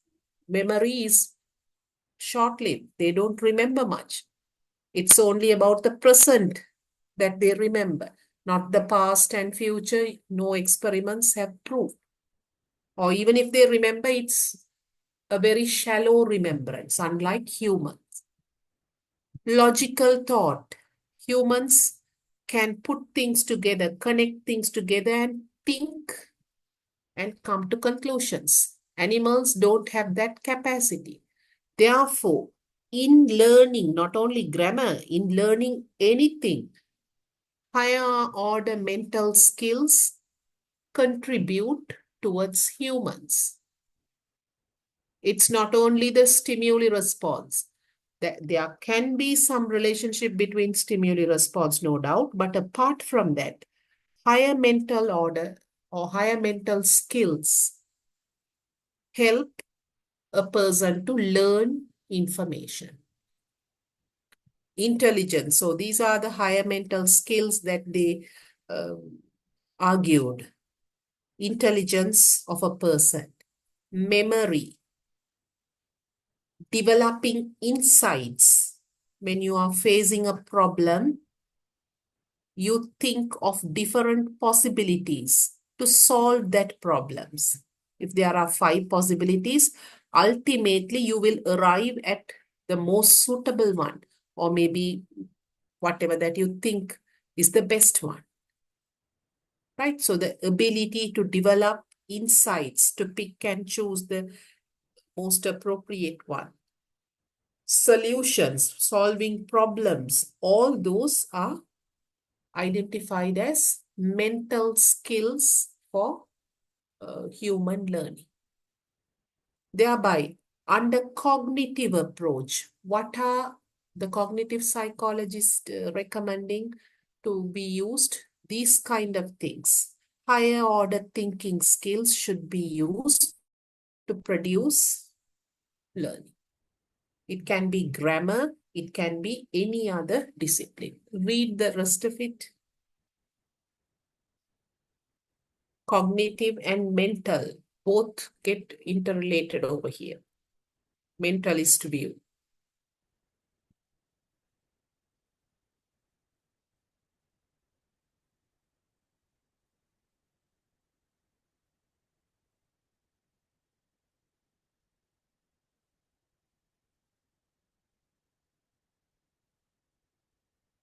memory is short-lived. They don't remember much. It's only about the present that they remember, not the past and future. No experiments have proved. Or even if they remember, it's a very shallow remembrance, unlike humans. Logical thought. Humans can put things together, connect things together, and think and come to conclusions. Animals don't have that capacity. Therefore, in learning, not only grammar, in learning anything, higher order mental skills contribute towards humans. It's not only the stimuli response. There can be some relationship between stimuli response, no doubt, but apart from that, higher mental order or higher mental skills help a person to learn information. Intelligence. So these are the higher mental skills that they argued. Intelligence of a person, memory, developing insights. When you are facing a problem, you think of different possibilities to solve that problems. If there are 5 possibilities, ultimately you will arrive at the most suitable one, or maybe whatever that you think is the best one. Right? So the ability to develop insights, to pick and choose the most appropriate one. Solutions, solving problems, all those are identified as mental skills for human learning. Thereby, under cognitive approach, what are the cognitive psychologists recommending to be used? These kind of things. Higher order thinking skills should be used to produce learning. It can be grammar, it can be any other discipline. Read the rest of it. Cognitive and mental both get interrelated over here. Mentalist view.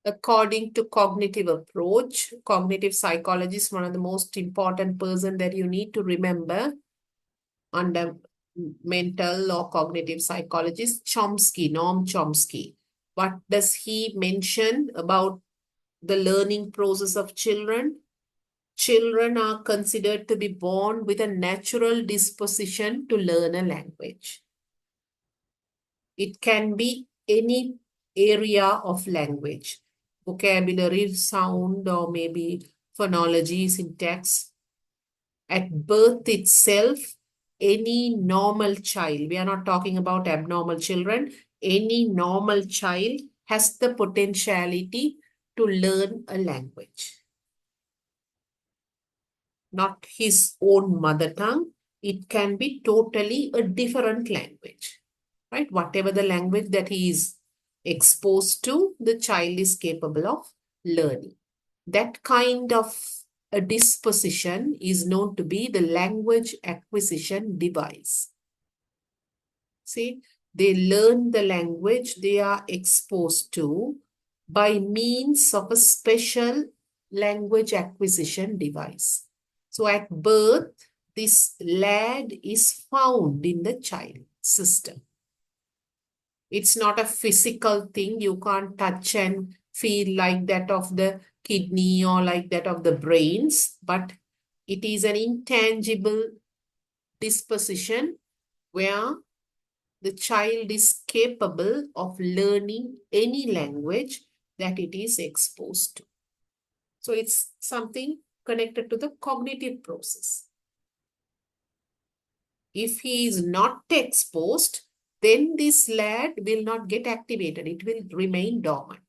According to cognitive approach, cognitive psychologist, one of the most important person that you need to remember under mental or cognitive psychologist, Chomsky, Noam Chomsky. What does he mention about the learning process of children? Children are considered to be born with a natural disposition to learn a language. It can be any area of language, vocabulary, sound, or maybe phonology, syntax. At birth itself, any normal child, we are not talking about abnormal children, any normal child has the potentiality to learn a language. Not his own mother tongue, it can be totally a different language, right? Whatever the language that he is exposed to, the child is capable of learning. That kind of a disposition is known to be the language acquisition device. See, they learn the language they are exposed to by means of a special language acquisition device. So at birth, this LAD is found in the child system. It's not a physical thing. You can't touch and feel like that of the kidney or like that of the brains, but it is an intangible disposition where the child is capable of learning any language that it is exposed to. So it's something connected to the cognitive process. If he is not exposed, then this LAD will not get activated. It will remain dormant.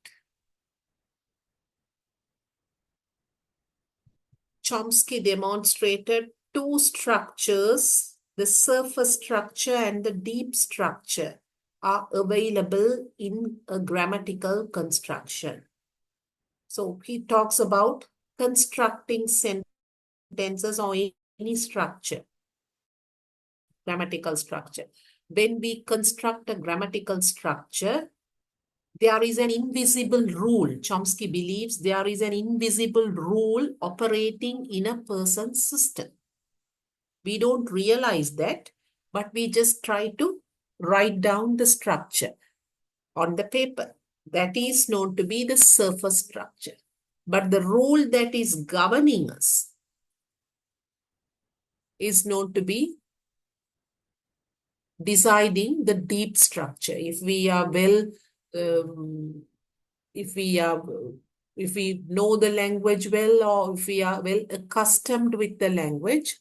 Chomsky demonstrated two structures, the surface structure and the deep structure, are available in a grammatical construction. So he talks about constructing sentences or any structure, grammatical structure. When we construct a grammatical structure, there is an invisible rule. Chomsky believes there is an invisible rule operating in a person's system. We don't realize that, but we just try to write down the structure on the paper. That is known to be the surface structure. But the rule that is governing us is known to be deciding the deep structure. If we are if we know the language well, or if we are well accustomed with the language,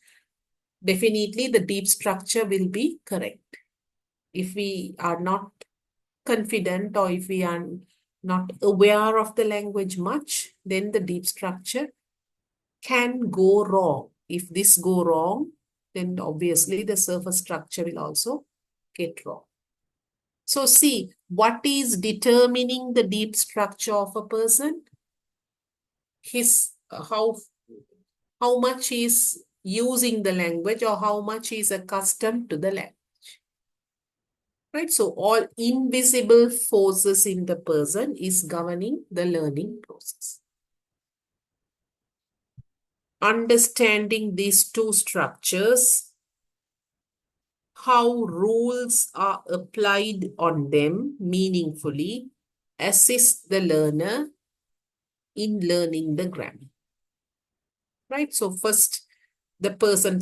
definitely the deep structure will be correct. If we are not confident, or if we are not aware of the language much, then the deep structure can go wrong. If this go wrong, then obviously the surface structure will also get wrong. So see, what is determining the deep structure of a person? How much is using the language, or how much is accustomed to the language. Right? So all invisible forces in the person is governing the learning process. Understanding these two structures, how rules are applied on them meaningfully, assist the learner in learning the grammar. Right? So first, the person,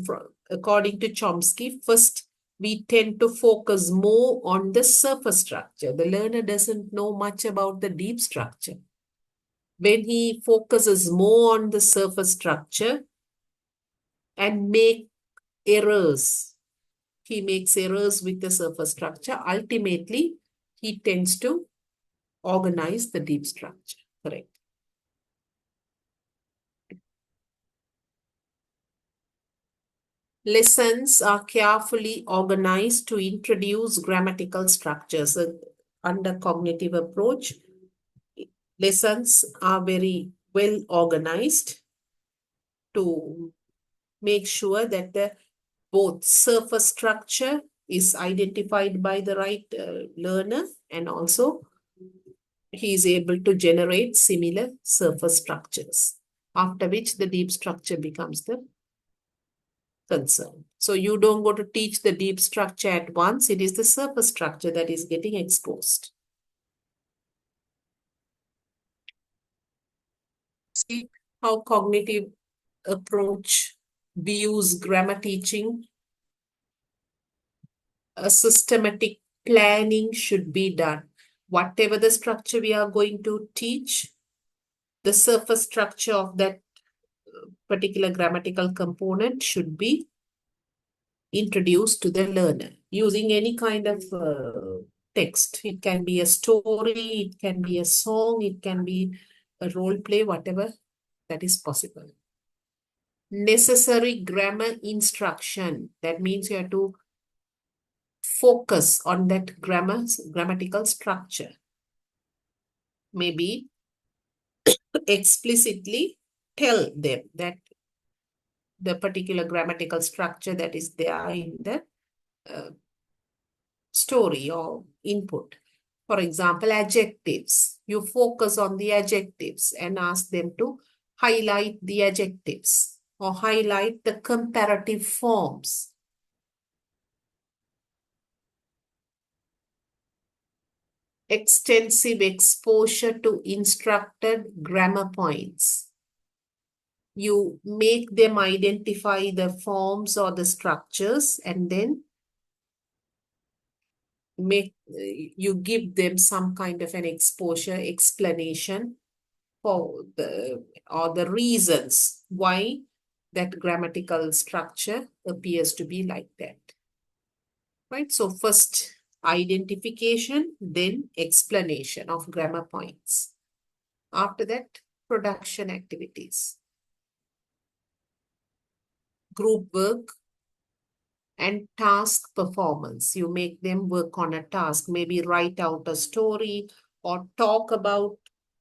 according to Chomsky, first we tend to focus more on the surface structure. The learner doesn't know much about the deep structure. When he focuses more on the surface structure and make errors, he makes errors with the surface structure. Ultimately, he tends to organize the deep structure. Correct. Lessons are carefully organized to introduce grammatical structures. Under cognitive approach, lessons are very well organized to make sure that the both surface structure is identified by the right learner, and also he is able to generate similar surface structures, after which the deep structure becomes the concern. So you don't go to teach the deep structure at once. It is the surface structure that is getting exposed. See how cognitive approach views grammar teaching. A systematic planning should be done. Whatever the structure we are going to teach, the surface structure of that particular grammatical component should be introduced to the learner using any kind of text. It can be a story, it can be a song, it can be a role play, whatever that is possible. Necessary grammar instruction. That means you have to focus on that grammatical structure. maybe explicitly tell them that the particular grammatical structure that is there in the story or input. For example, adjectives. You focus on the adjectives and ask them to highlight the adjectives or highlight the comparative forms. Extensive exposure to instructed grammar points. You make them identify the forms or the structures and then you give them some kind of an exposure explanation for the reasons why that grammatical structure appears to be like that. Right? So first identification, then explanation of grammar points. After that, production activities. Group work and task performance. You make them work on a task, maybe write out a story or talk about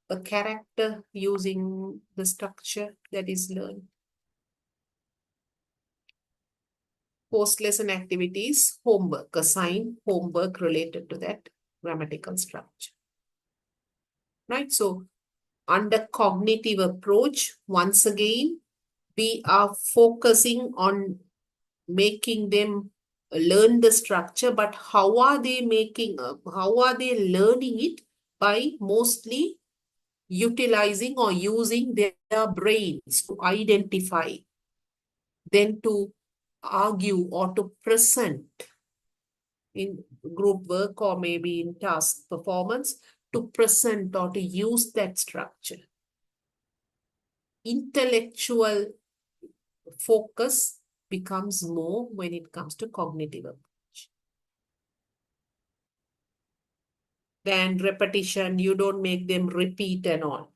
a character using the structure that is learned. Post-lesson activities, homework, assign homework related to that grammatical structure. Right? So under cognitive approach, once again, we are focusing on making them learn the structure, but how are they learning it? By mostly utilizing or using their brains to identify, then to argue or to present in group work or maybe in task performance, to present or to use that structure. Intellectual focus becomes more when it comes to cognitive approach. Then repetition, you don't make them repeat and all.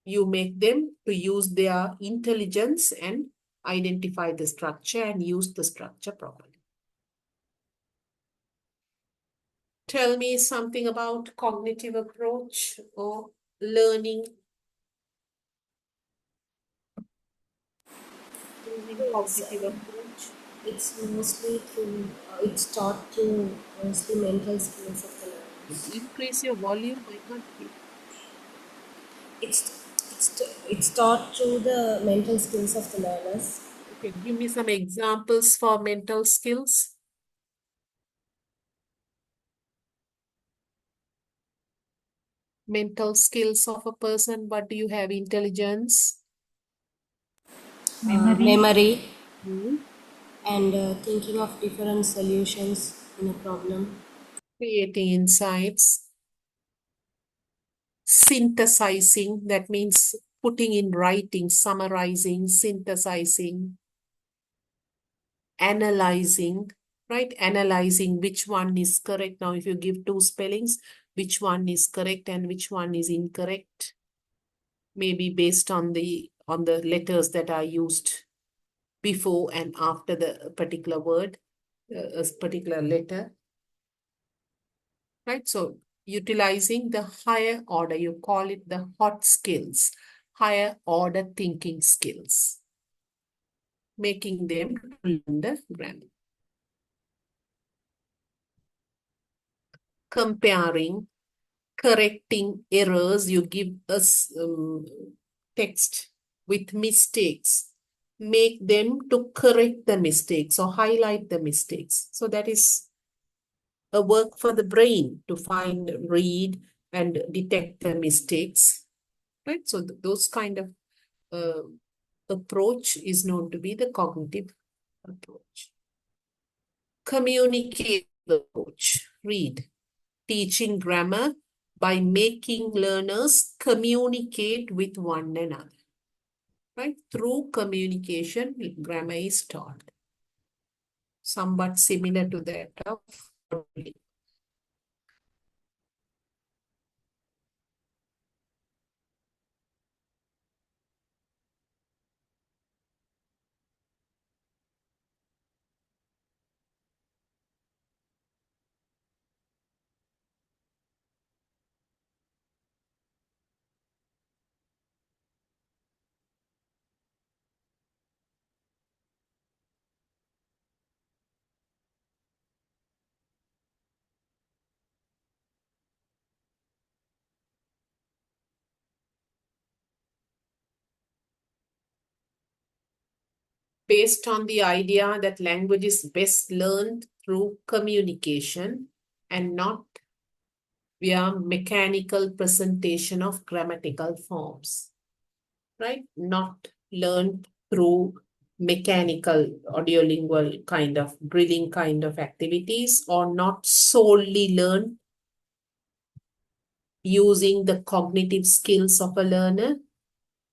You make them to use their intelligence and identify the structure and use the structure properly. Tell me something about cognitive approach or learning. Using Yes, cognitive approach. it's mostly through, it's taught through mostly mental skills of the learners. Increase your volume, I can't hear. It's taught through the mental skills of the learners. Okay, give me some examples for mental skills. Mental skills of a person, what do you have? Intelligence, Memory hmm, and thinking of different solutions in a problem. creating insights, synthesizing, that means putting in writing, summarizing, synthesizing, analyzing, right? Analyzing which one is correct. Now, if you give two spellings, which one is correct and which one is incorrect, maybe based on the letters that are used before and after the particular word, a particular letter, right? So utilizing the higher order, you call it the hot skills, higher order thinking skills, making them learn the grammar. Comparing, correcting errors, you give us text with mistakes, make them to correct the mistakes or highlight the mistakes. So that is a work for the brain to find, read, and detect the mistakes, right? So those kind of approach is known to be the cognitive approach. Communicative approach, read. Teaching grammar by making learners communicate with one another, right? Through communication, grammar is taught. Somewhat similar to that of reading. based on the idea that language is best learned through communication and not via mechanical presentation of grammatical forms, right? Not learned through mechanical audiolingual kind of drilling kind of activities, or not solely learned using the cognitive skills of a learner.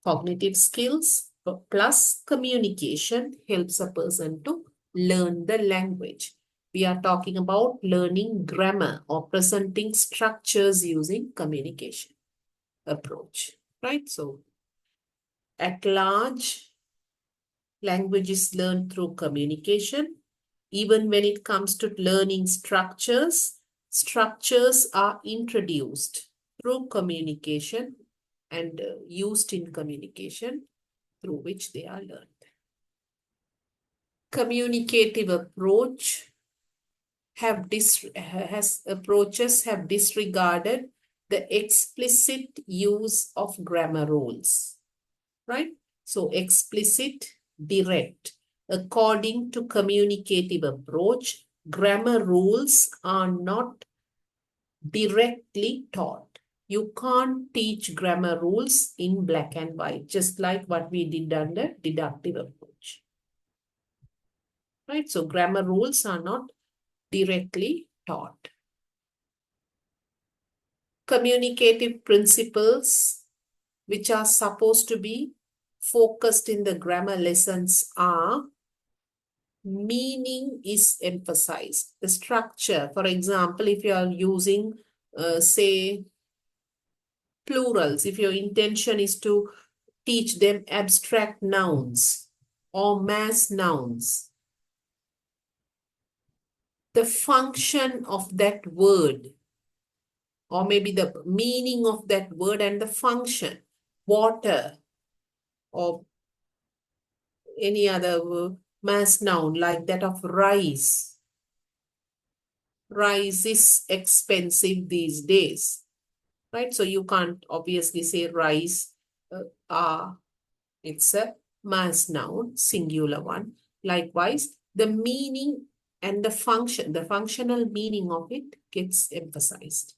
Cognitive skills plus communication helps a person to learn the language. We are talking about learning grammar or presenting structures using communication approach, right? So at large, language is learned through communication. Even when it comes to learning structures, structures are introduced through communication and used in communication through which they are learned. Communicative approach approaches have disregarded the explicit use of grammar rules, right? So explicit, direct. According to communicative approach, grammar rules are not directly taught. You can't teach grammar rules in black and white, just like what we did under deductive approach. Right? So grammar rules are not directly taught. Communicative principles, which are supposed to be focused in the grammar lessons, are meaning is emphasized. The structure, for example, if you are using, say, plurals, if your intention is to teach them abstract nouns or mass nouns, the function of that word, or maybe the meaning of that word and the function, water, or any other mass noun like that of rice. Rice is expensive these days, right? So you can't obviously say rice, it's a mass noun, singular one. Likewise, the meaning and the functional meaning of it gets emphasized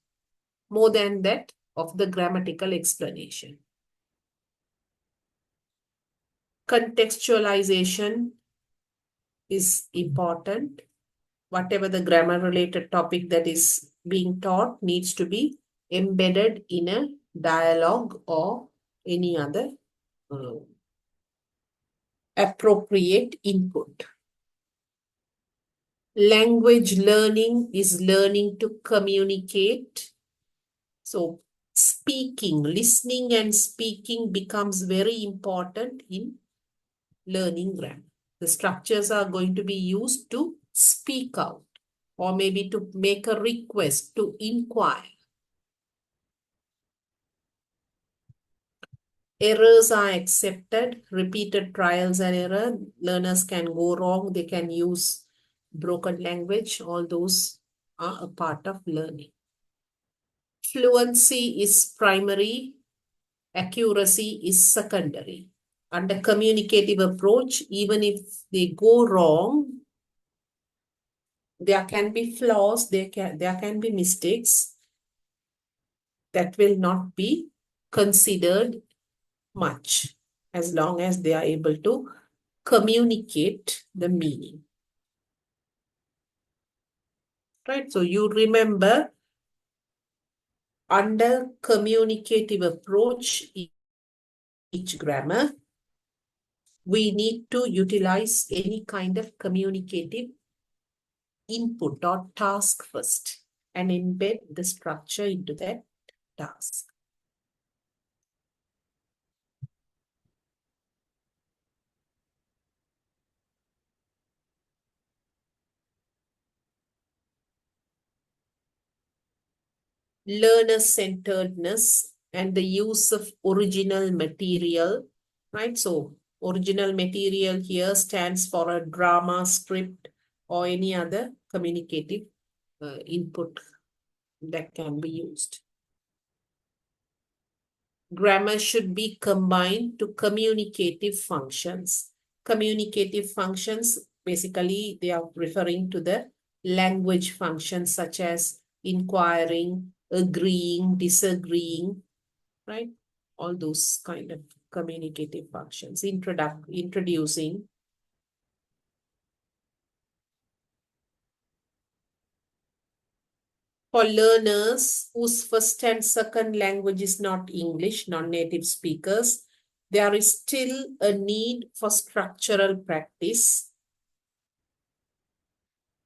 more than that of the grammatical explanation. Contextualization is important. Whatever the grammar related topic that is being taught needs to be embedded in a dialogue or any other appropriate input. Language learning is learning to communicate. So speaking, listening and speaking becomes very important in learning grammar. The structures are going to be used to speak out, or maybe to make a request, to inquire. Errors are accepted, repeated trials and error. Learners can go wrong, they can use broken language. All those are a part of learning. Fluency is primary, accuracy is secondary. Under communicative approach, even if they go wrong, there can be flaws, there can be mistakes that will not be considered much as long as they are able to communicate the meaning. Right? So you remember, under communicative approach, each grammar, we need to utilize any kind of communicative input or task first and embed the structure into that task. Learner-centeredness and the use of original material, right? So original material here stands for a drama, script, or any other communicative input that can be used. Grammar should be combined to communicative functions. Communicative functions, basically, they are referring to the language functions such as inquiring, agreeing, disagreeing, right? All those kind of communicative functions. Introducing. For learners whose first and second language is not English, non-native speakers, there is still a need for structural practice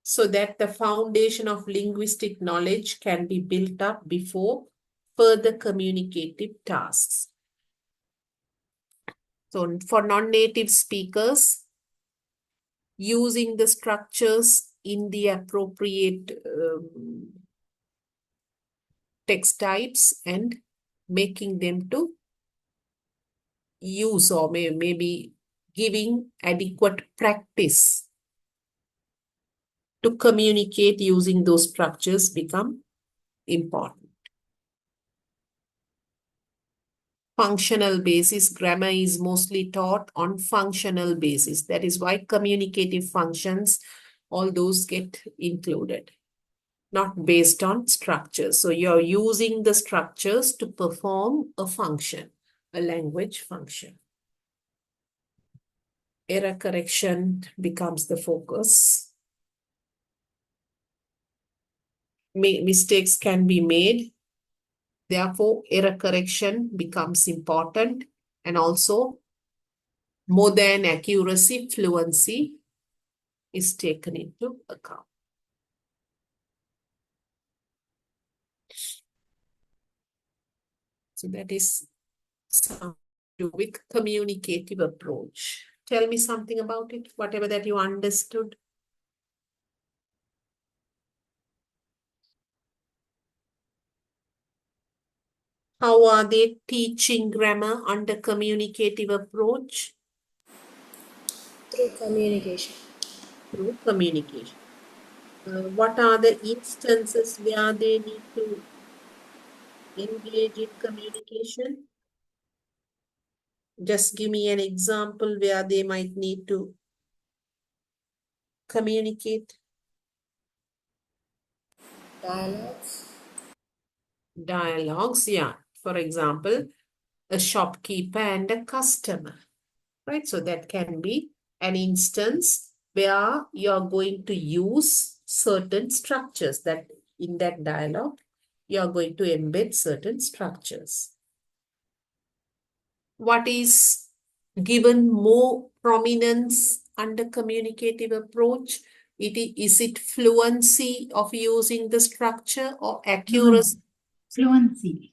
so that the foundation of linguistic knowledge can be built up before further communicative tasks. So for non-native speakers, using the structures in the appropriate text types and making them to use, or maybe giving adequate practice to communicate using those structures become important. Functional basis, grammar is mostly taught on functional basis. That is why communicative functions, all those get included, not based on structures. So you're using the structures to perform a function, a language function. Error correction becomes the focus. Mistakes can be made. Therefore, error correction becomes important, and also more than accuracy, fluency is taken into account. So that is something to do with communicative approach. Tell me something about it, whatever that you understood. How are they teaching grammar under communicative approach? Through communication. Through communication. What are the instances where they need to engage in communication? Just give me an example where they might need to communicate. Dialogues. Dialogues, yeah. For example, a shopkeeper and a customer, right? So that can be an instance where you're going to use certain structures, that in that dialogue, you're going to embed certain structures. What is given more prominence under communicative approach? Is it fluency of using the structure or accuracy? Fluency.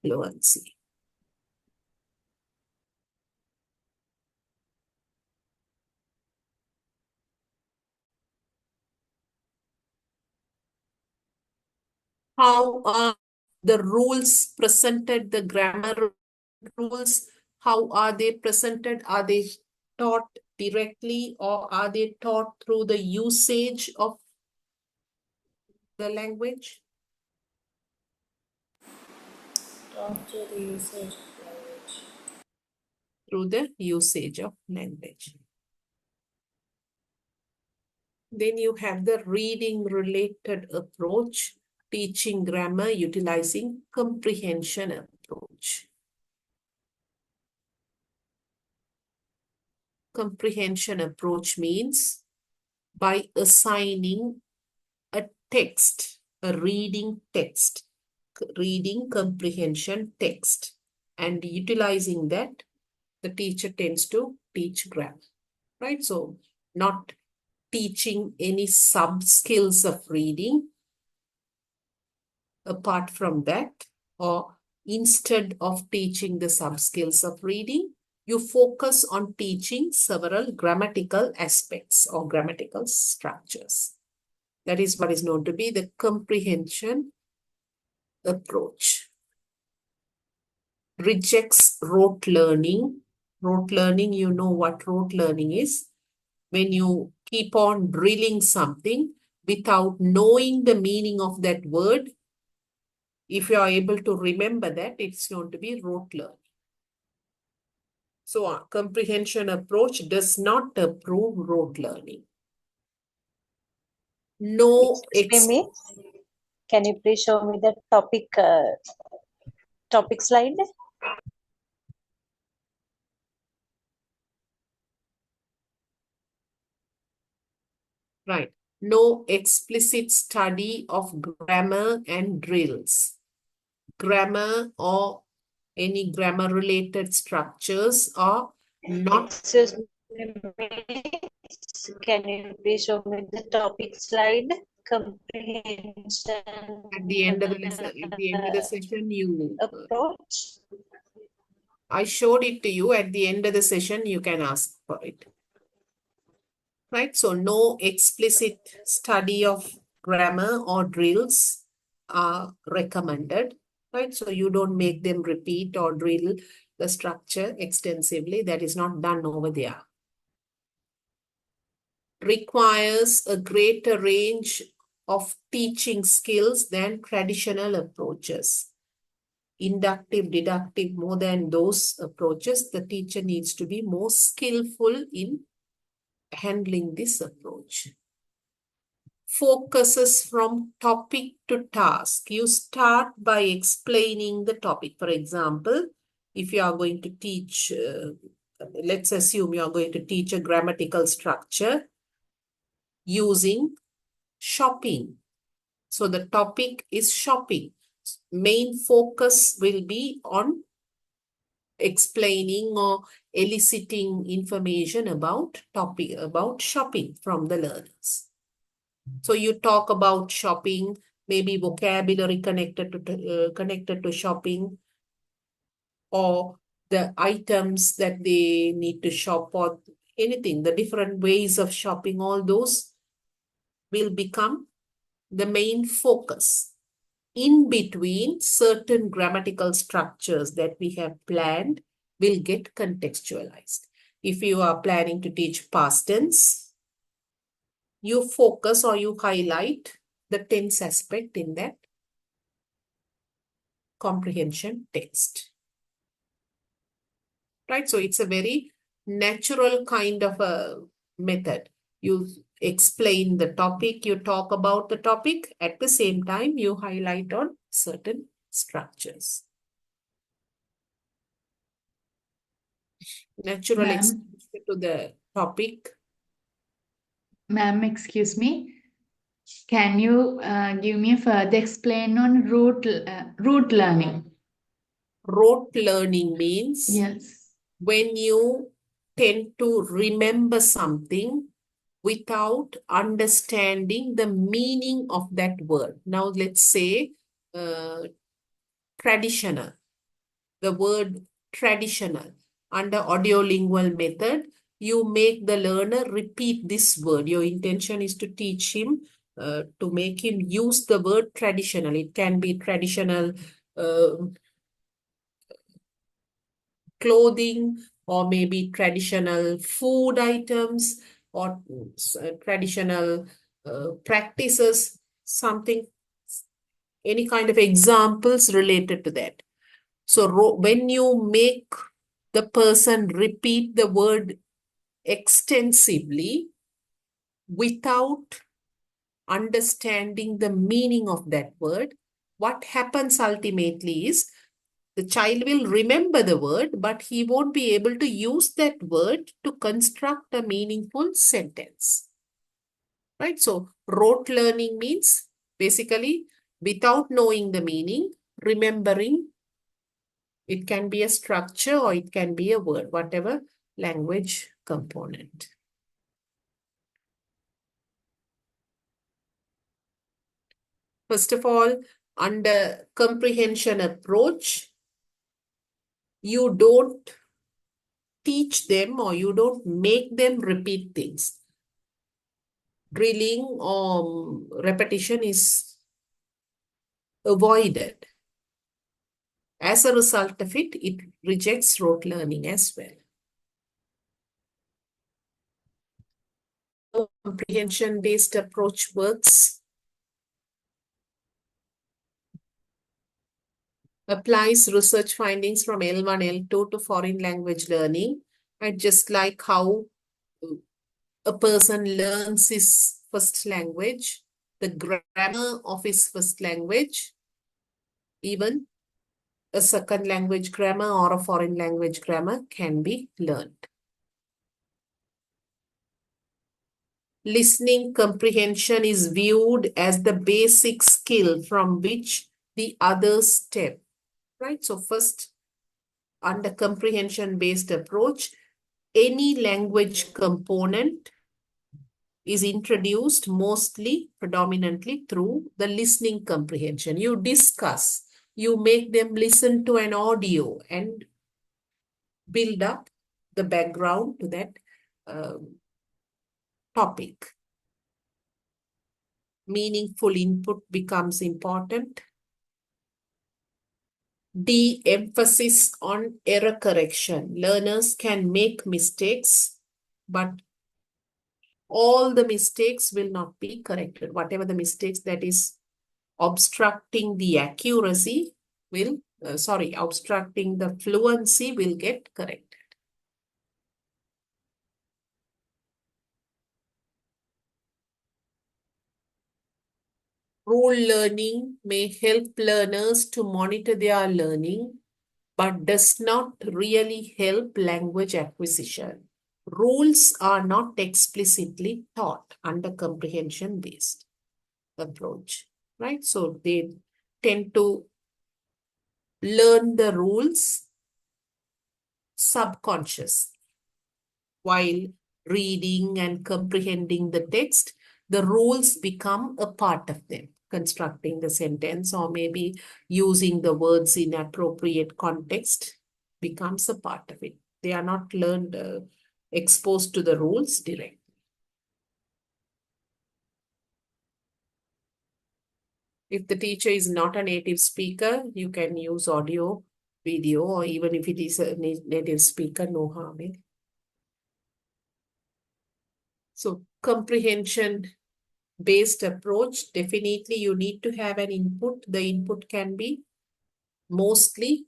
Fluency. How are the rules presented, the grammar rules, how are they presented? Are they taught directly, or are they taught through the usage of the language? After the usage of language. Through the usage of language. Then you have the reading related approach, teaching grammar utilizing comprehension approach. Comprehension approach means by assigning a text, a reading text, reading comprehension text, and utilizing that, the teacher tends to teach grammar, right? So not teaching any sub skills of reading apart from that, or instead of teaching the sub skills of reading, you focus on teaching several grammatical aspects or grammatical structures. That is what is known to be the comprehension approach. Rejects rote learning. Rote learning, you know what rote learning is. When you keep on drilling something without knowing the meaning of that word, if you are able to remember that, it's known to be rote learning. So a comprehension approach does not approve rote learning. No Excuse me, can you please show me the topic slide? Right. No explicit study of grammar and drills. Grammar or any grammar related structures are not. Excuse me, can you please show me the topic slide? Comprehension At the end of the lesson, at the end of the session, approach. I showed it to you. At the end of the session, you can ask for it. Right? So no explicit study of grammar or drills are recommended. Right? So you don't make them repeat or drill the structure extensively. That is not done over there. Requires a greater range of teaching skills than traditional approaches. Inductive, deductive, more than those approaches, the teacher needs to be more skillful in handling this approach. Focuses from topic to task. You start by explaining the topic. For example, if you are going to teach, let's assume you are going to teach a grammatical structure using shopping. So the topic is shopping. Main focus will be on explaining or eliciting information about shopping from the learners. So you talk about shopping, maybe vocabulary connected to shopping, or the items that they need to shop, or anything, the different ways of shopping, all those will become the main focus. In between, certain grammatical structures that we have planned will get contextualized. If you are planning to teach past tense, you focus or you highlight the tense aspect in that comprehension text. Right? So it's a very natural kind of a method. You explain the topic, you talk about the topic, at the same time you highlight on certain structures. Natural Ma'am. exposure to the topic. Ma'am, excuse me. Can you give me a further explain on rote learning? Rote learning means Yes. when you tend to remember something without understanding the meaning of that word. Now, let's say traditional. The word traditional. Under audiolingual method, you make the learner repeat this word. Your intention is to teach him, to make him use the word traditional. It can be traditional clothing, or maybe traditional food items, or traditional practices, something, any kind of examples related to that. So when you make the person repeat the word extensively without understanding the meaning of that word, what happens ultimately is the child will remember the word, but he won't be able to use that word to construct a meaningful sentence. Right? So rote learning means basically without knowing the meaning, remembering. It can be a structure or it can be a word, whatever language component. First of all, under comprehension approach, you don't teach them or you don't make them repeat things. Drilling or repetition is avoided. As a result of it, it rejects rote learning as well. Comprehension-based approach works. applies research findings from L1, L2 to foreign language learning, and just like how a person learns his first language, the grammar of his first language, even a second language grammar or a foreign language grammar can be learned. Listening comprehension is viewed as the basic skill from which the others stem, right? So first, under comprehension-based approach, any language component is introduced mostly, predominantly through the listening comprehension. You discuss, you make them listen to an audio and build up the background to that topic. Meaningful input becomes important. De-emphasis on error correction. Learners can make mistakes, but all the mistakes will not be corrected. Whatever the mistakes that is obstructing the accuracy will, obstructing the fluency will get corrected. Rule learning may help learners to monitor their learning, but does not really help language acquisition. Rules are not explicitly taught under comprehension-based approach, right? So they tend to learn the rules subconsciously. While reading and comprehending the text, the rules become a part of them. Constructing the sentence or maybe using the words in appropriate context becomes a part of it. They are not learned, exposed to the rules directly. If the teacher is not a native speaker, you can use audio, video, or even if it is a native speaker, no harm in. So comprehension-based approach, definitely you need to have an input. The input can be mostly,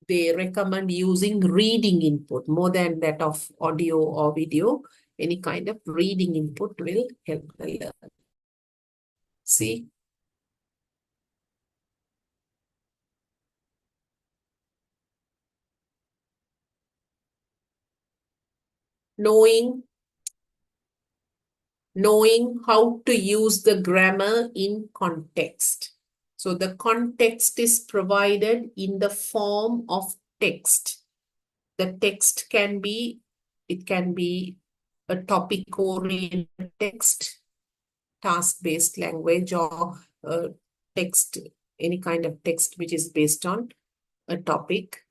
they recommend using reading input more than that of audio or video. Any kind of reading input will help the learner. See? Knowing how to use the grammar in context. So the context is provided in the form of text. The text can be, it can be a topic-oriented text, task-based language, or text, any kind of text which is based on a topic.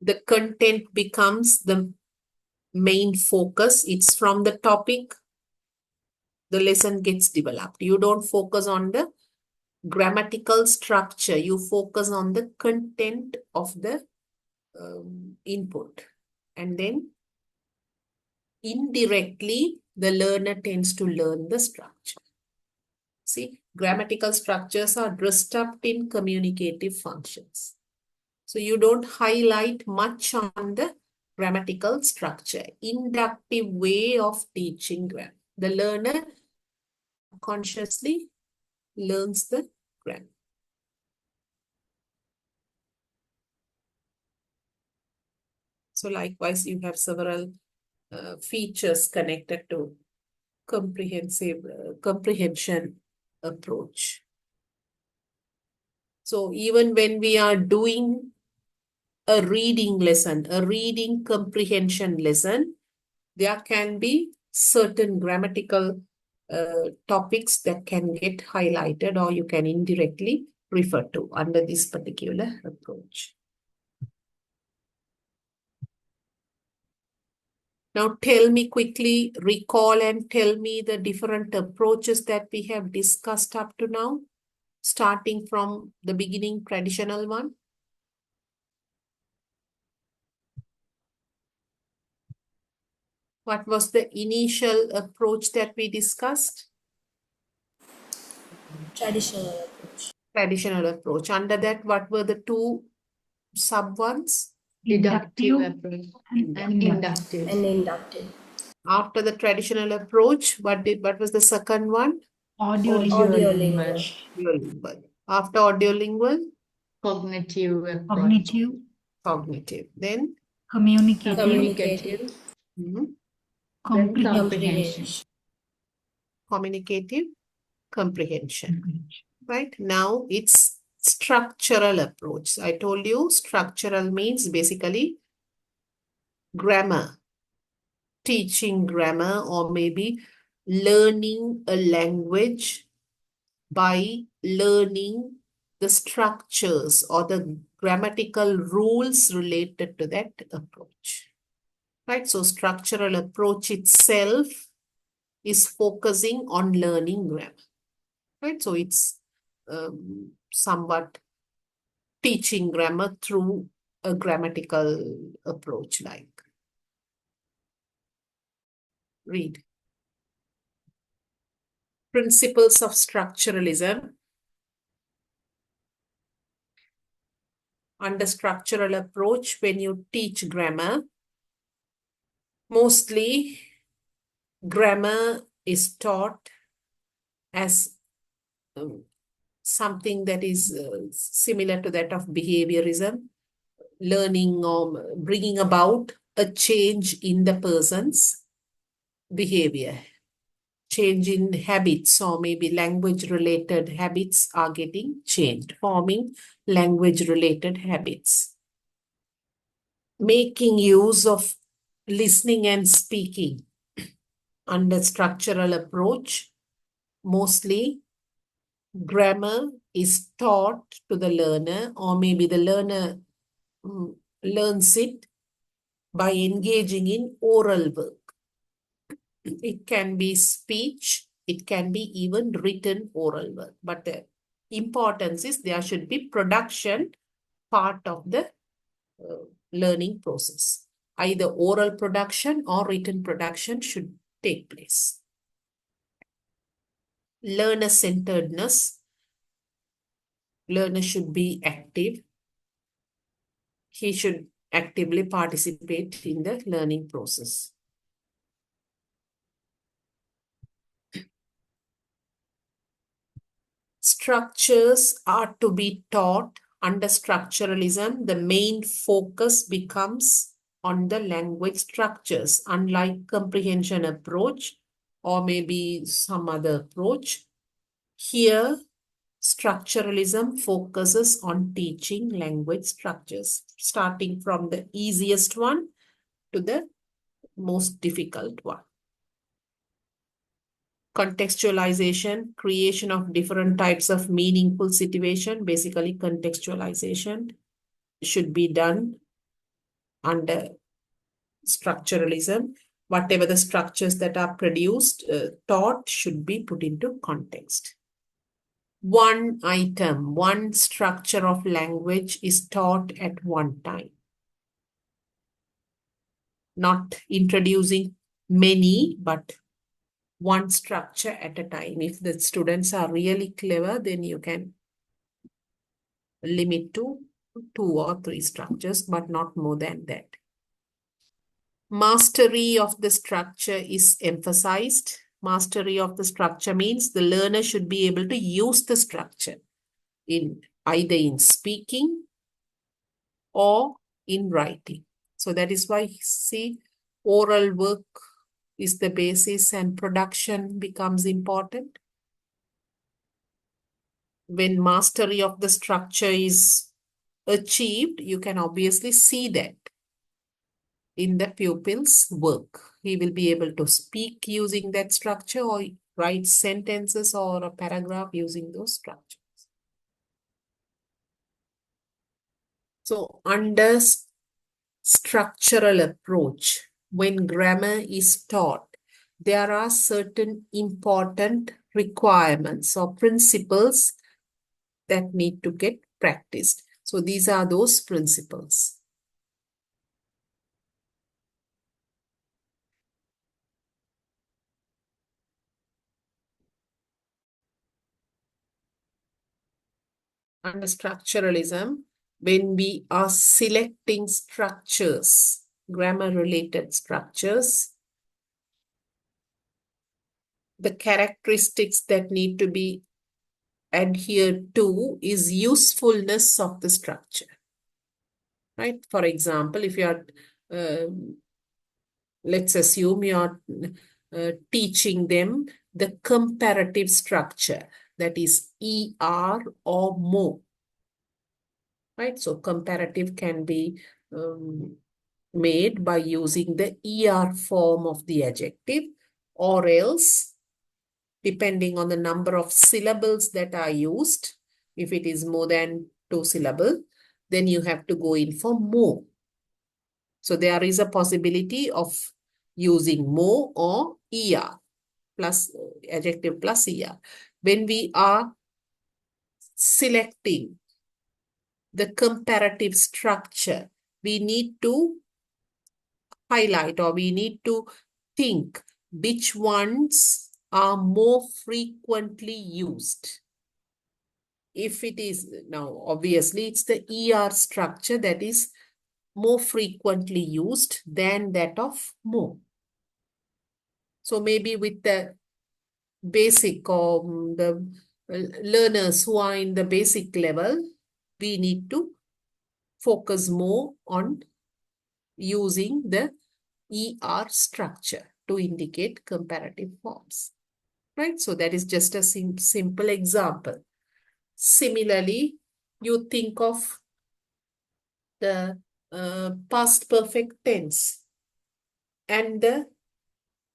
The content becomes the main focus. It's from the topic the lesson gets developed. You don't focus on the grammatical structure. You focus on the content of the input. And then indirectly, the learner tends to learn the structure. See, grammatical structures are dressed up in communicative functions. So you don't highlight much on the grammatical structure. Inductive way of teaching grammar. The learner consciously learns the grammar. So likewise, you have several features connected to comprehension approach. So even when we are doing a reading lesson, a reading comprehension lesson, there can be certain grammatical topics that can get highlighted or you can indirectly refer to under this particular approach. Now tell me quickly, recall and tell me the different approaches that we have discussed up to now, starting from the beginning, traditional one. What was the initial approach that we discussed? Traditional approach. Traditional approach. Under that, what were the two sub ones? Deductive approach and inductive. And inductive. After the traditional approach, what was the second one? Audiolingual. Audiolingual. After audiolingual, Cognitive approach. cognitive. Then Communicative. mhm, Then comprehension. Comprehension. communicative comprehension. Right? Now it's structural approach. I told you structural means basically grammar, teaching grammar, or maybe learning a language by learning the structures or the grammatical rules related to that approach. Right? So structural approach itself is focusing on learning grammar. Right? So it's somewhat teaching grammar through a grammatical approach, like read. Principles of structuralism. Under structural approach, when you teach grammar, mostly grammar is taught as something that is similar to that of behaviorism, learning or bringing about a change in the person's behavior, change in habits, or maybe language related habits are getting changed, forming language related habits. Making use of listening and speaking. Under structural approach, mostly grammar is taught to the learner, or maybe the learner learns it by engaging in oral work. It can be speech, it can be even written oral work. But the importance is there should be production part of the learning process. Either oral production or written production should take place. Learner-centeredness. Learner should be active. He should actively participate in the learning process. Structures are to be taught. Under structuralism, the main focus becomes on the language structures, unlike comprehension approach or maybe some other approach. Here, structuralism focuses on teaching language structures, starting from the easiest one to the most difficult one. Contextualization, creation of different types of meaningful situation, basically contextualization should be done under structuralism. Whatever the structures that are produced, taught should be put into context. One item, one structure of language is taught at one time. Not introducing many, but one structure at a time. If the students are really clever, then you can limit to 2 or 3 structures, but not more than that. Mastery of the structure is emphasized. Mastery of the structure means the learner should be able to use the structure in either in speaking or in writing. So that is why, see, oral work is the basis and production becomes important. When mastery of the structure is achieved, you can obviously see that in the pupil's work. He will be able to speak using that structure or write sentences or a paragraph using those structures. So under structural approach, when grammar is taught, there are certain important requirements or principles that need to get practiced. So these are those principles. under structuralism, when we are selecting structures, grammar-related structures, the characteristics that need to be adhered to is usefulness of the structure, right? For example, if you are, let's assume you are teaching them the comparative structure, that is ER or more, right? So comparative can be made by using the ER form of the adjective, or else, depending on the number of syllables that are used, if it is more than 2 syllables, then you have to go in for more. So there is a possibility of using more or ER plus adjective plus ER. When we are selecting the comparative structure, we need to highlight, or we need to think which ones are more frequently used. If it is, now obviously it's the ER structure that is more frequently used than that of more. So maybe with the basic or the learners who are in the basic level, we need to focus more on using the ER structure to indicate comparative forms, right? So that is just a simple example. Similarly, you think of the past perfect tense and the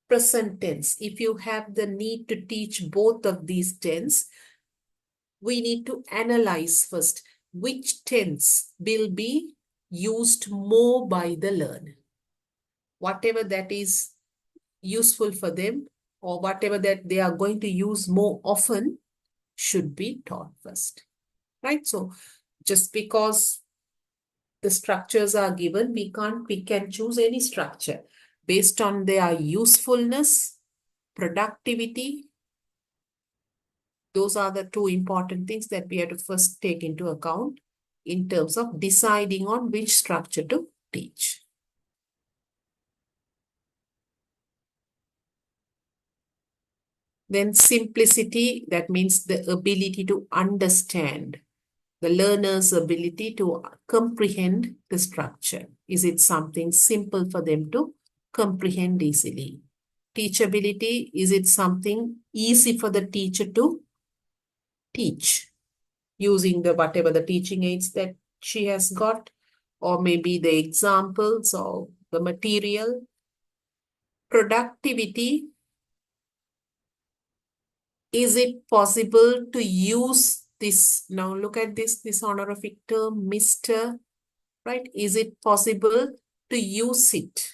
present tense. If you have the need to teach both of these tense, we need to analyze first which tense will be used more by the learner. Whatever that is useful for them, or whatever that they are going to use more often, should be taught first, right? So just because the structures are given, we can't pick and choose any structure. Based on their usefulness, productivity, those are the two important things that we have to first take into account in terms of deciding on which structure to teach. Then simplicity, that means the ability to understand, the learner's ability to comprehend the structure. Is it something simple for them to comprehend easily? Teachability, is it something easy for the teacher to teach using the whatever the teaching aids that she has got, or maybe the examples or the material? Productivity, is it possible to use this? Now look at this honorific term, Mr., right? Is it possible to use it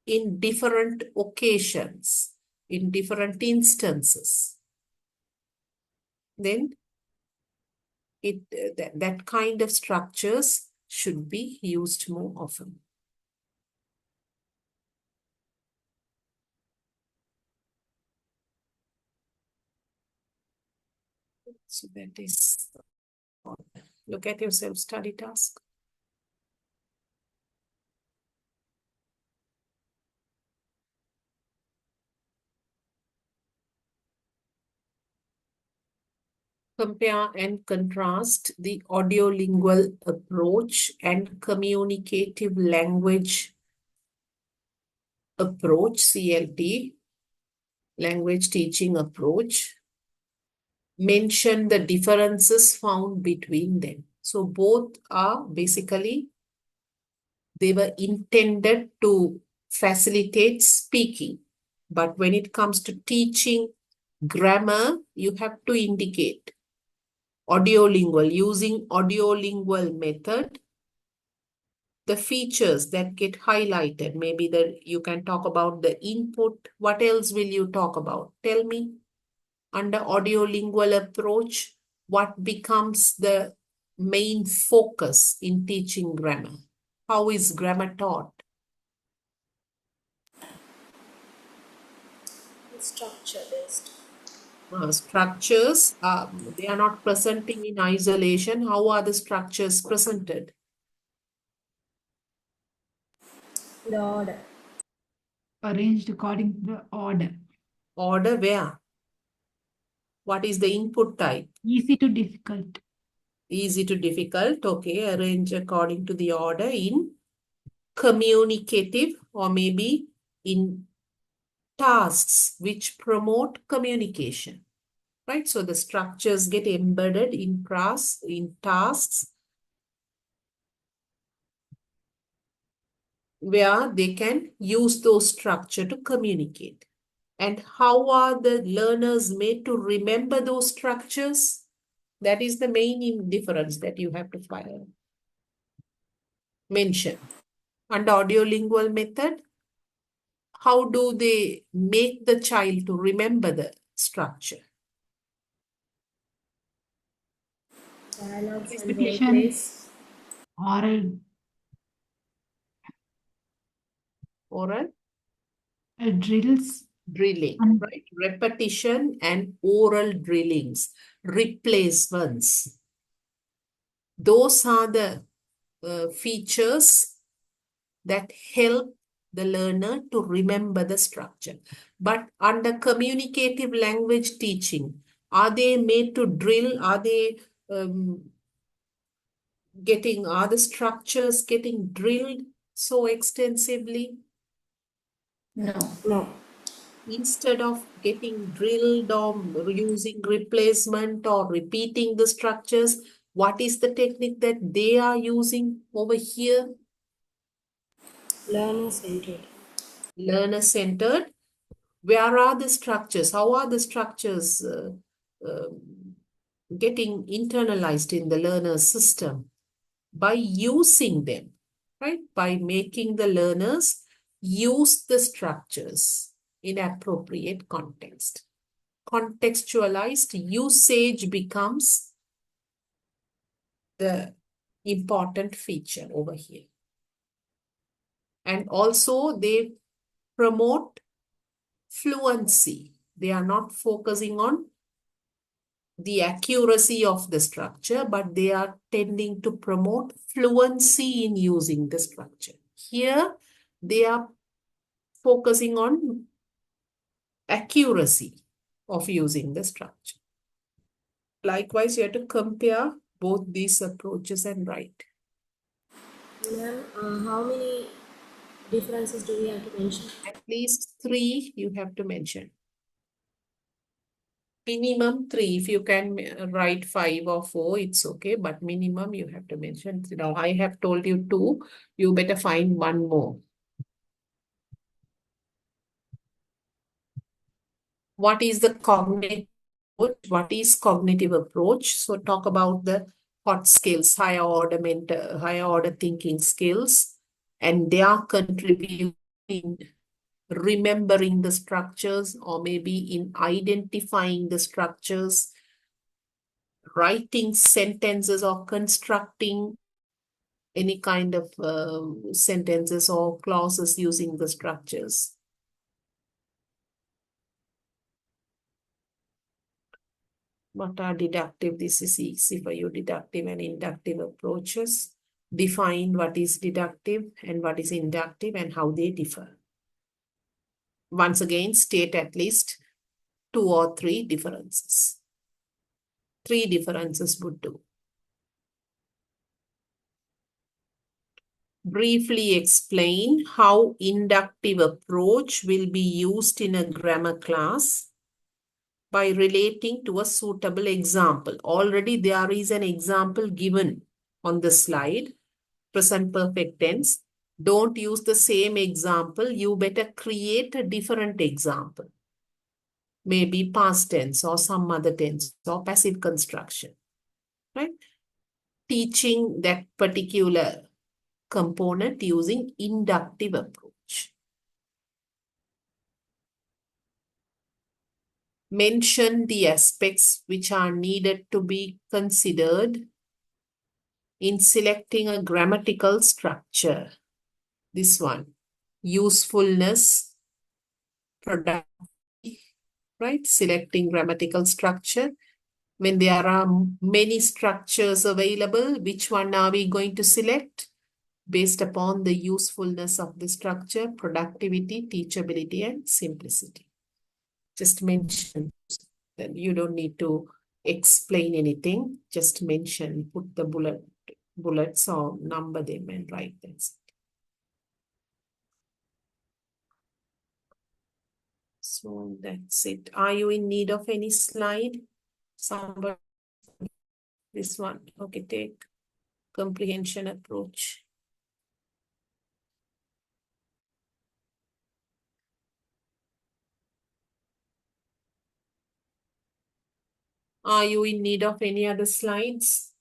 in different occasions, in different instances? Then that kind of structures should be used more often. So that is, look at your self-study task. Compare and contrast the audiolingual approach and communicative language approach, CLT, language teaching approach. Mention the differences found between them. So both are basically, they were intended to facilitate speaking. But when it comes to teaching grammar, you have to indicate audiolingual, using audiolingual method, the features that get highlighted. Maybe you can talk about the input. What else will you talk about? Tell me. Under audiolingual approach, what becomes the main focus in teaching grammar? How is grammar taught? Structure based. Structures, they are not presenting in isolation. How are the structures presented? The order. Arranged according to the order. Order where? What is the input type? Easy to difficult. Easy to difficult. Okay, arrange according to the order in communicative or maybe in tasks which promote communication. Right? So the structures get embedded in tasks where they can use those structure to communicate. And how are the learners made to remember those structures? That is the main difference that you have to mention. Under audiolingual method, how do they make the child to remember the structure? Dialogues and role Repetition. plays. Oral. Oral Drills. drilling, And right? Repetition and oral drillings, replacements. Those are the features that help the learner to remember the structure. But under communicative language teaching, are they made to drill? Are they are the structures getting drilled so extensively? no. No. Instead of getting drilled or using replacement or repeating the structures, what is the technique that they are using over here? Learner-centered. Learner-centered. Where are the structures? How are the structures getting internalized in the learner's system? By using them, right? By making the learners use the structures in appropriate context. Contextualized usage becomes the important feature over here. And also they promote fluency. They are not focusing on the accuracy of the structure, but they are tending to promote fluency in using the structure. Here, they are focusing on accuracy of using the structure. Likewise, you have to compare both these approaches and write. Ma'am, how many differences do we have to mention? At least 3 you have to mention. Minimum 3. If you can write 5 or 4, it's okay. But minimum you have to mention 3. Now, I have told you 2. You better find 1 more. What is the cognitive approach? What is cognitive approach? So talk about the hot skills, higher order thinking skills, and their contribution in remembering the structures or maybe in identifying the structures, writing sentences or constructing any kind of sentences or clauses using the structures. What are deductive? This is easy for you. Deductive and inductive approaches. Define what is deductive and what is inductive and how they differ. Once again, state at least 2 or 3 differences. 3 differences would do. Briefly explain how inductive approach will be used in a grammar class by relating to a suitable example. Already there is an example given on the slide, present perfect tense. Don't use the same example. You better create a different example. Maybe past tense or some other tense or passive construction, right? Teaching that particular component using inductive approach. Mention the aspects which are needed to be considered in selecting a grammatical structure. This one, usefulness, productivity, right? Selecting grammatical structure. When there are many structures available, which one are we going to select? Based upon the usefulness of the structure, productivity, teachability, and simplicity. Just mention that you don't need to explain anything. Just mention, put the bullets or number them and write them. So that's it. Are you in need of any slide? Somebody, this one. Okay, take comprehension approach. Are you in need of any other slides?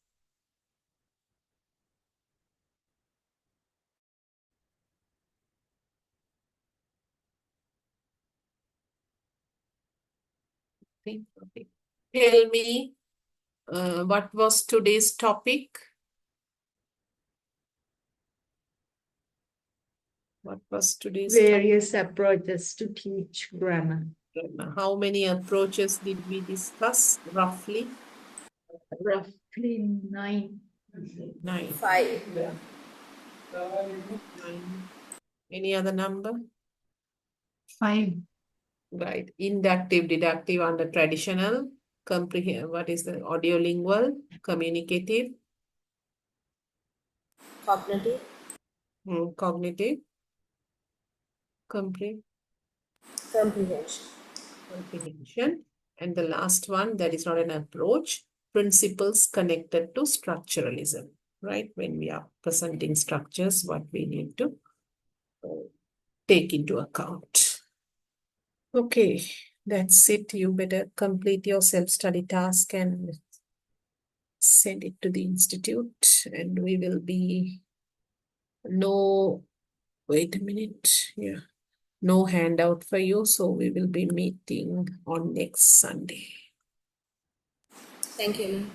Okay. Tell me, what was today's topic? What was today's Various approaches to teach grammar. topic? How many approaches did we discuss roughly? Roughly 9. 9. 5. 9. Any other number? 5. Right. Inductive, deductive under traditional. What is the audiolingual? Communicative. Cognitive. Cognitive. Comprehension. And the last one, that is not an approach, principles connected to structuralism, right? When we are presenting structures, what we need to take into account. Okay, that's it. You better complete your self-study task and send it to the institute, and we will be wait a minute. Yeah. No handout for you, so we will be meeting on next Sunday. Thank you, ma'am.